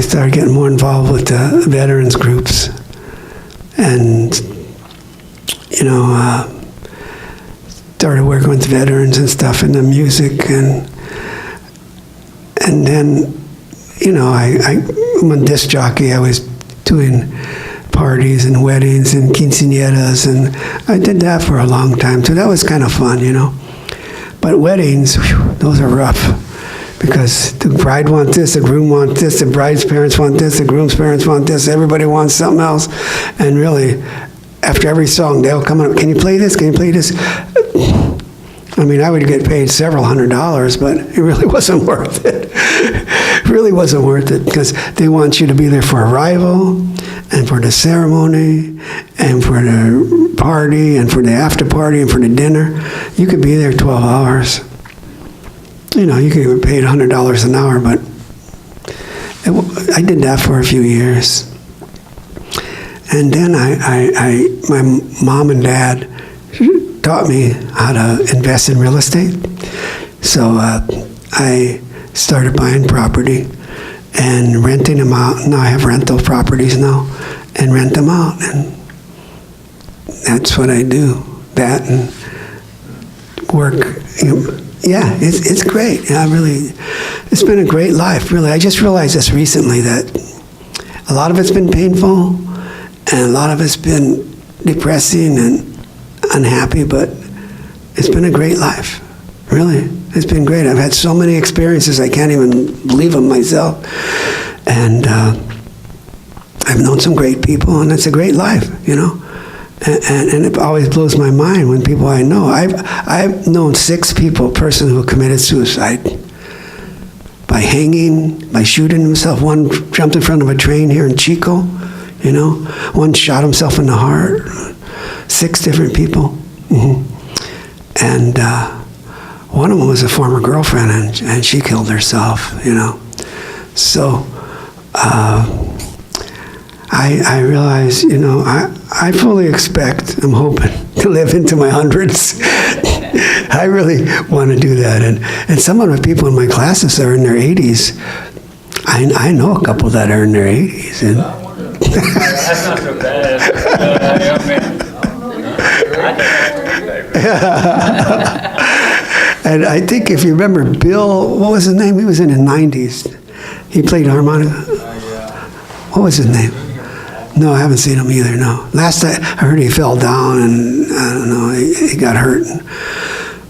started getting more involved with the veterans groups, and started working with veterans and stuff in the music, and then I'm a disc jockey. I was doing parties and weddings and quinceañeras, and I did that for a long time, so that was kind of fun, But weddings, those are rough. Because the bride wants this, the groom wants this, the bride's parents want this, the groom's parents want this, everybody wants something else. And really, after every song, they'll come up, can you play this? Can you play this? I mean, I would get paid several $100s, but it really wasn't worth it. It really wasn't worth it, because they want you to be there for arrival, and for the ceremony, and for the party, and for the after party, and for the dinner. You could be there 12 hours. You know, you could get paid $100 an hour, but I did that for a few years. And then my mom and dad taught me how to invest in real estate. So I started buying property and renting them out. Now I have rental properties now and rent them out. And that's what I do. That and work. Yeah, it's great. It's been a great life, really. I just realized this recently, that a lot of it's been painful and a lot of it's been depressing and unhappy, but it's been a great life. Really, it's been great. I've had so many experiences, I can't even believe them myself. And I've known some great people, and it's a great life, you know. And it always blows my mind when people I know. I've known 6 people, person who committed suicide by hanging, by shooting himself. One jumped in front of a train here in Chico, you know. One shot himself in the heart. 6 different people. Mm-hmm. And one of them was a former girlfriend, and she killed herself, you know. So I realize, you know, I fully expect, I'm hoping, to live into my hundreds. I really want to do that. And some of the people in my classes are in their 80s. I know a couple that are in their 80s. And That's not so bad. And I think if you remember Bill, what was his name? He was in the 90s. He played harmonica. What was his name? No, I haven't seen him either, no. Last I heard, he fell down and, I don't know, he got hurt.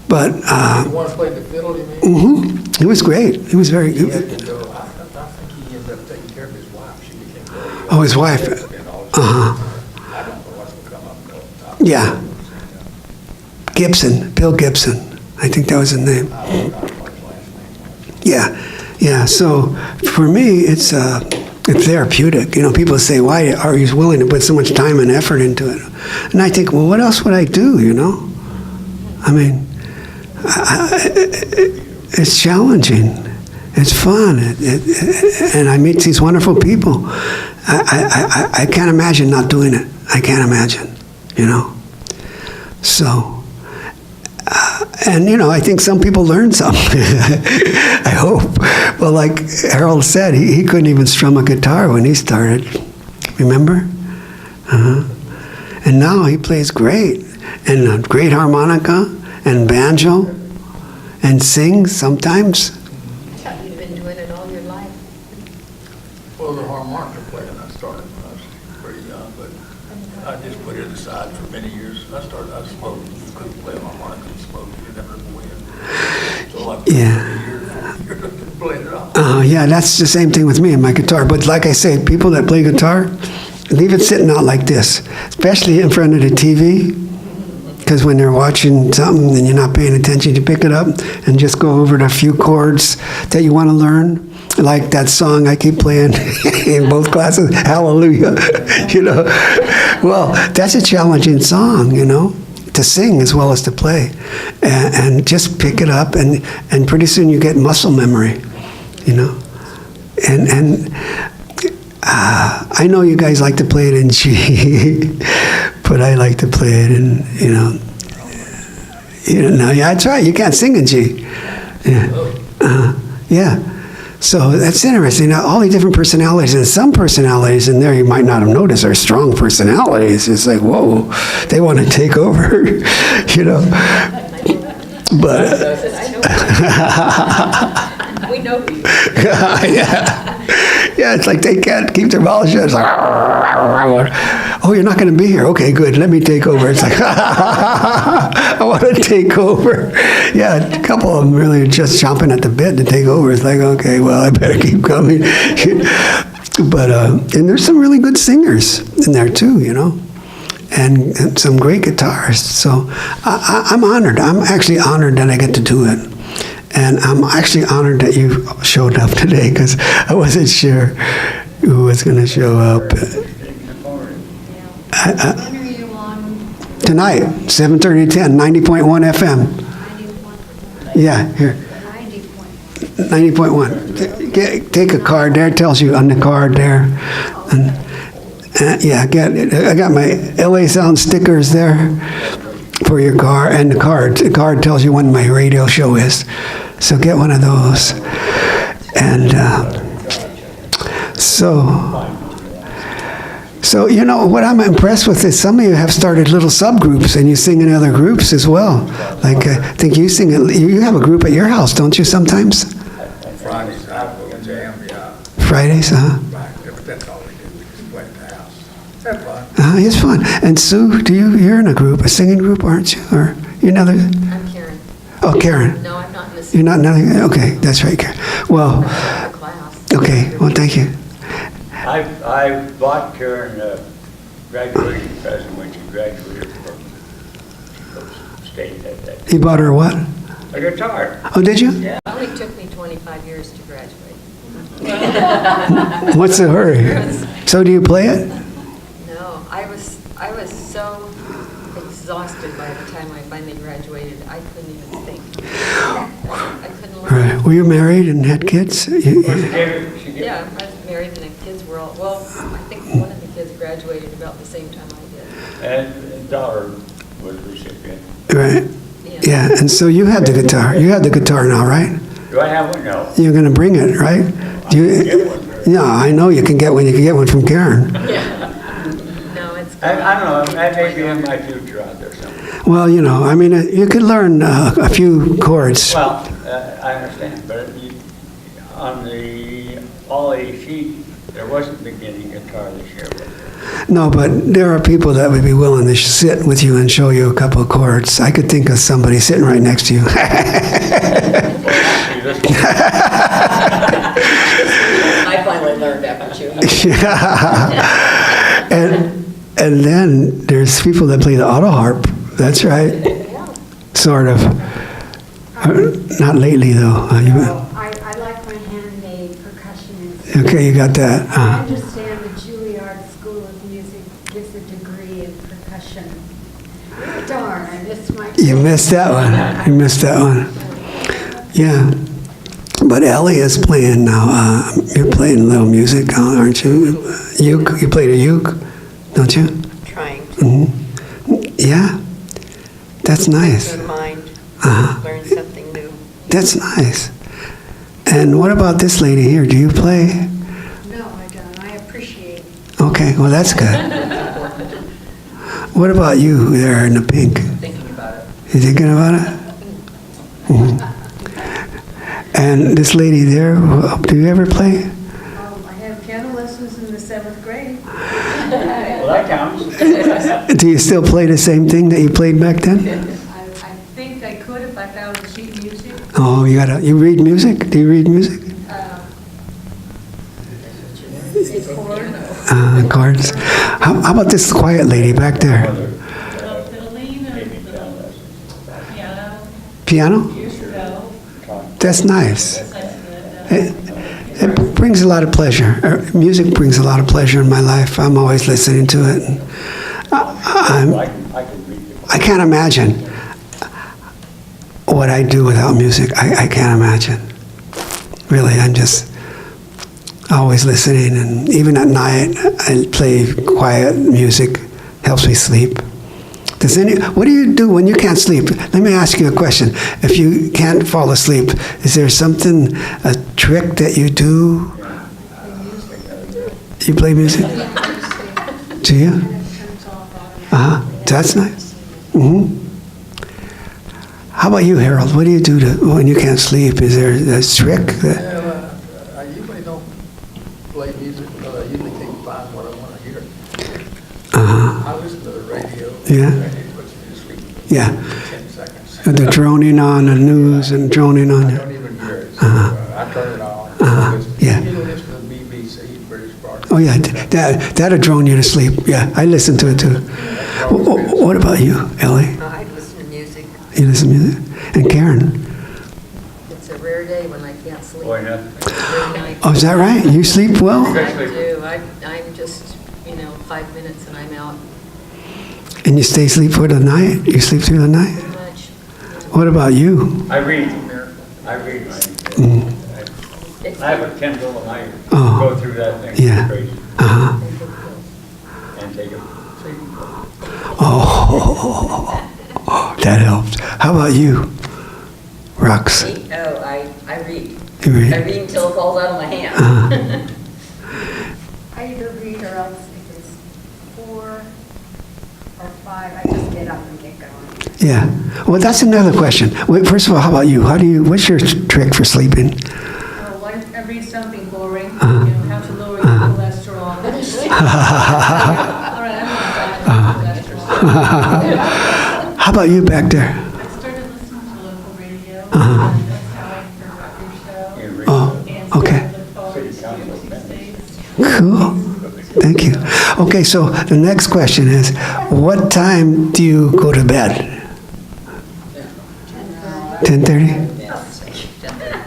But, The one who played the fiddle, you mean? mm-hmm. He was great. He was very good. I think he ended up taking care of his wife. She became very ill. Oh, his wife. Uh-huh. I don't know what's going to come up. Yeah. Gibson, Bill Gibson. I think that was his name. Yeah, yeah. So for me, it's therapeutic. You know, people say, why are you willing to put so much time and effort into it? And I think, well, what else would I do, you know? I mean, it's challenging. It's fun. And I meet these wonderful people. I can't imagine not doing it. I can't imagine, you know? So... and, you know, I think some people learn something. I hope. Well, like Harold said, he couldn't even strum a guitar when he started. Remember? Uh-huh. And now he plays great. And a great harmonica and banjo and sings sometimes. You've been doing it all your life. Well, the harmonica playing, I started when I was pretty young, but I just put it aside for many years. I smoked. You couldn't play a harmonica and smoke. You never win. So like you're playing it off. Yeah, that's the same thing with me and my guitar. But like I say, people that play guitar, leave it sitting out like this, especially in front of the TV. Because when they're watching something and you're not paying attention, you pick it up and just go over the few chords that you want to learn. Like that song I keep playing in both classes, Hallelujah. You know, well, that's a challenging song, you know, to sing as well as to play. And just pick it up, and pretty soon you get muscle memory, you know. And I know you guys like to play it in G, but I like to play it in, you know, yeah, that's right. You can't sing in G. Yeah. Yeah. So that's interesting. Now, all the different personalities, and some personalities in there you might not have noticed are strong personalities. It's like, whoa, they want to take over, you know. But We know you. yeah, it's like they can't keep their mouths shut. It's like, oh, you're not going to be here. Okay, good. Let me take over. It's like, I want to take over. Yeah, a couple of them really just chomping at the bit to take over. It's like, okay, well, I better keep coming. But and there's some really good singers in there too, you know. and some great guitarists. So I'm honored. I'm actually honored that I get to do it. And I'm actually honored that you showed up today, because I wasn't sure who was going to show up. When are you on? Tonight, 7:30 to 10, 90.1 FM. 91. Yeah, here. 90.1. Take a card there. It tells you on the card there. And, yeah, I got my LA Sound stickers there for your car, and the card tells you when my radio show is. So get one of those. And so you know what I'm impressed with is some of you have started little subgroups, and you sing in other groups as well. Like I think you sing. You have a group at your house, don't you? Sometimes. On Fridays, I go and jam, yeah. Fridays, Right, but that's all we do, we just play at the house. Have fun. It's fun. And Sue, you're in a group, a singing group, aren't you? Or you're another? I'm Karen. Oh, Karen. No, I'm not in this. You're not another. Okay, that's right, Karen. Well, Class. okay. Well, thank you. I bought Karen a graduation present when she graduated from Chico State at that. You bought her what? A guitar. Oh, did you? Yeah. It only took me 25 years to graduate. What's the hurry? So do you play it? No, I was so exhausted by the time I finally graduated, I couldn't even think. I couldn't learn. Right. Were you married and had kids? Well, she gave Yeah, I was married and the kids were all, well, I think one of the kids graduated about the same time I did. and daughter was recipient. Right. Yeah. And so you had the guitar. You have the guitar now, right? Do I have one? No. You're going to bring it, right? Do you? Get one. Yeah, I know you can get one. You can get one from Karen. Yeah. No, it's. I don't know. That may be in my future out there somewhere. Well, you know, I mean, you could learn a few chords. Well, I understand, but on the Ollie sheet, there wasn't beginning guitar this year. No, but there are people that would be willing to sit with you and show you a couple of chords. I could think of somebody sitting right next to you. I finally learned after 2 years. Yeah. And then there's people that play the auto harp. That's right. Sort of. Not lately, though. I like my hand-made percussion instrument. Okay, you got that. I understand the Juilliard School of Music gives a degree in percussion. Darn, I missed my. You missed that one. You missed that one. Yeah. But Ellie is playing now. You're playing a little music, aren't you? Uke. You played a uke, don't you? Trying to Mm-hmm. Yeah. That's nice. mind, Uh-huh. learn something new. That's nice. And what about this lady here? Do you play? No, I don't. I appreciate. Okay, well, that's good. What about you there in the pink? Thinking about it. You thinking about it? Mhm. And this lady there, do you ever play? I have piano lessons in the 7th grade. Well, that counts. Do you still play the same thing that you played back then? I think I could if I found sheet music. Oh, you read music? Do you read music? Chords. How about this quiet lady back there? Piano? That's nice. It brings a lot of pleasure. Music brings a lot of pleasure in my life. I'm always listening to it. And I can't imagine what I do without music. I can't imagine. Really, I'm just always listening. And even at night, I play quiet music. Helps me sleep. What do you do when you can't sleep? Let me ask you a question. If you can't fall asleep, is there something, a trick that you do? You play music? Do you? That's nice. Mm-hmm. How about you, Harold? What do you do when you can't sleep? Is there a trick? I usually don't play music, but I usually can't find what I want to hear. I listen to the radio. Yeah. And it puts me to sleep. Yeah. 10 seconds. The droning on the news and droning on. I don't even hear it. So, I turn it on. Yeah. You listen to the BBC, British Broadcasting. Oh, yeah, that'd drone you to sleep. Yeah, I listened to it too. What about you, Ellie? I listen to music. You listen to music? And Karen? It's a rare day when I can't sleep. Why not? Every night. Oh, is that right? You sleep well? I do. I'm just, 5 minutes and I'm out And you stay asleep for the night? You sleep through the night? pretty much. What about you? I read mine. I have a Kindle and I Oh. go through that thing. Yeah. Crazy. Uh-huh. And take a sleeping pill. Oh, that helps. How about you, Rox? Oh, I read. You read? I read until it falls out of my hand. I either read or else if it's 4 or 5, I just get up and get going. Yeah. Well, that's another question. Wait, first of all, how about you? What's your trick for sleeping? I read something boring, Uh-huh. how to lower your cholesterol. All right, I'm not cholesterol. How about you back there? I started listening to local radio, Uh-huh. and that's how I heard about your show. You read Oh, And okay. so I look forward to Tuesdays. Cool. Thank you. Okay, so the next question is, what time do you go to bed? 10:30?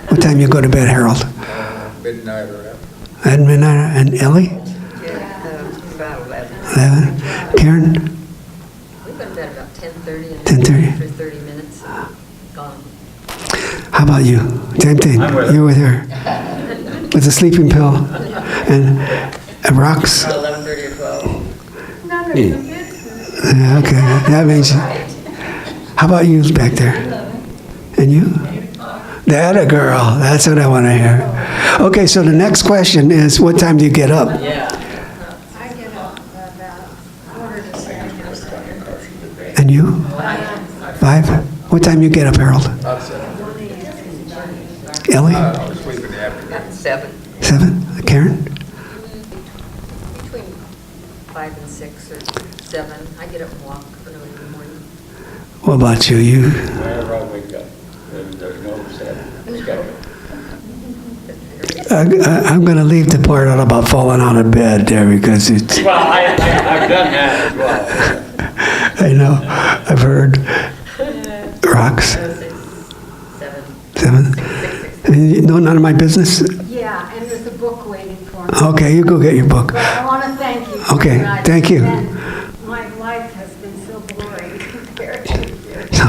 What time you go to bed, Harold? Midnight or after. At midnight? And Ellie? About 11. 11? Karen? We go to bed about 10:30 and 10:30. for 30 minutes, gone. How about you? Same thing. I'm with her. You're with her. With a sleeping pill and rocks. About 11:30 or 12. None of the business. Yeah, okay, that makes it. How about you back there? And you? That a girl. That's what I want to hear. Okay, so the next question is, what time do you get up? Yeah. I get up about 4:45. And you? 5? What time you get up, Harold? About 7. Ellie? I was sleeping in the afternoon. At 7. 7? Karen? Between 5 and 6 or 7. I get up and walk early in the morning. What about you? Whenever I wake up, there's no set schedule. I'm going to leave the part out about falling out of bed there because it's, Well, I've done that as well. I know, I've heard. Rocks? 7. 7? No, none of my business? Yeah, and there's a book waiting for me. Okay, you go get your book. But I want to thank you. Okay, guys. thank you. And my life has been so boring compared to yours. So,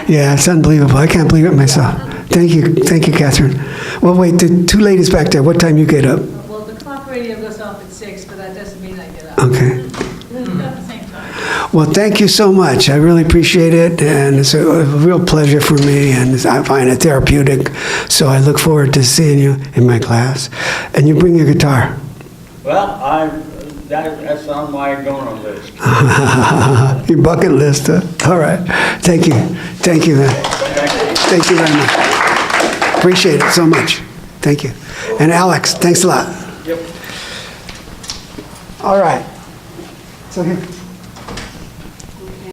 yeah, it's unbelievable. I can't believe it myself. Thank you, Catherine. Well, wait, the two ladies back there, what time you get up? Well, the clock radio goes off at 6, but that doesn't mean I get up. Okay. At the same time. Well, thank you so much. I really appreciate it, and it's a real pleasure for me, and I find it therapeutic. So I look forward to seeing you in my class. And you bring your guitar. Well, that's on my donor list. Your bucket list, huh? All right. Thank you. Thank you, man. Thank you very much. Appreciate it so much. Thank you. And Alex, thanks a lot. Yep. All right. So here.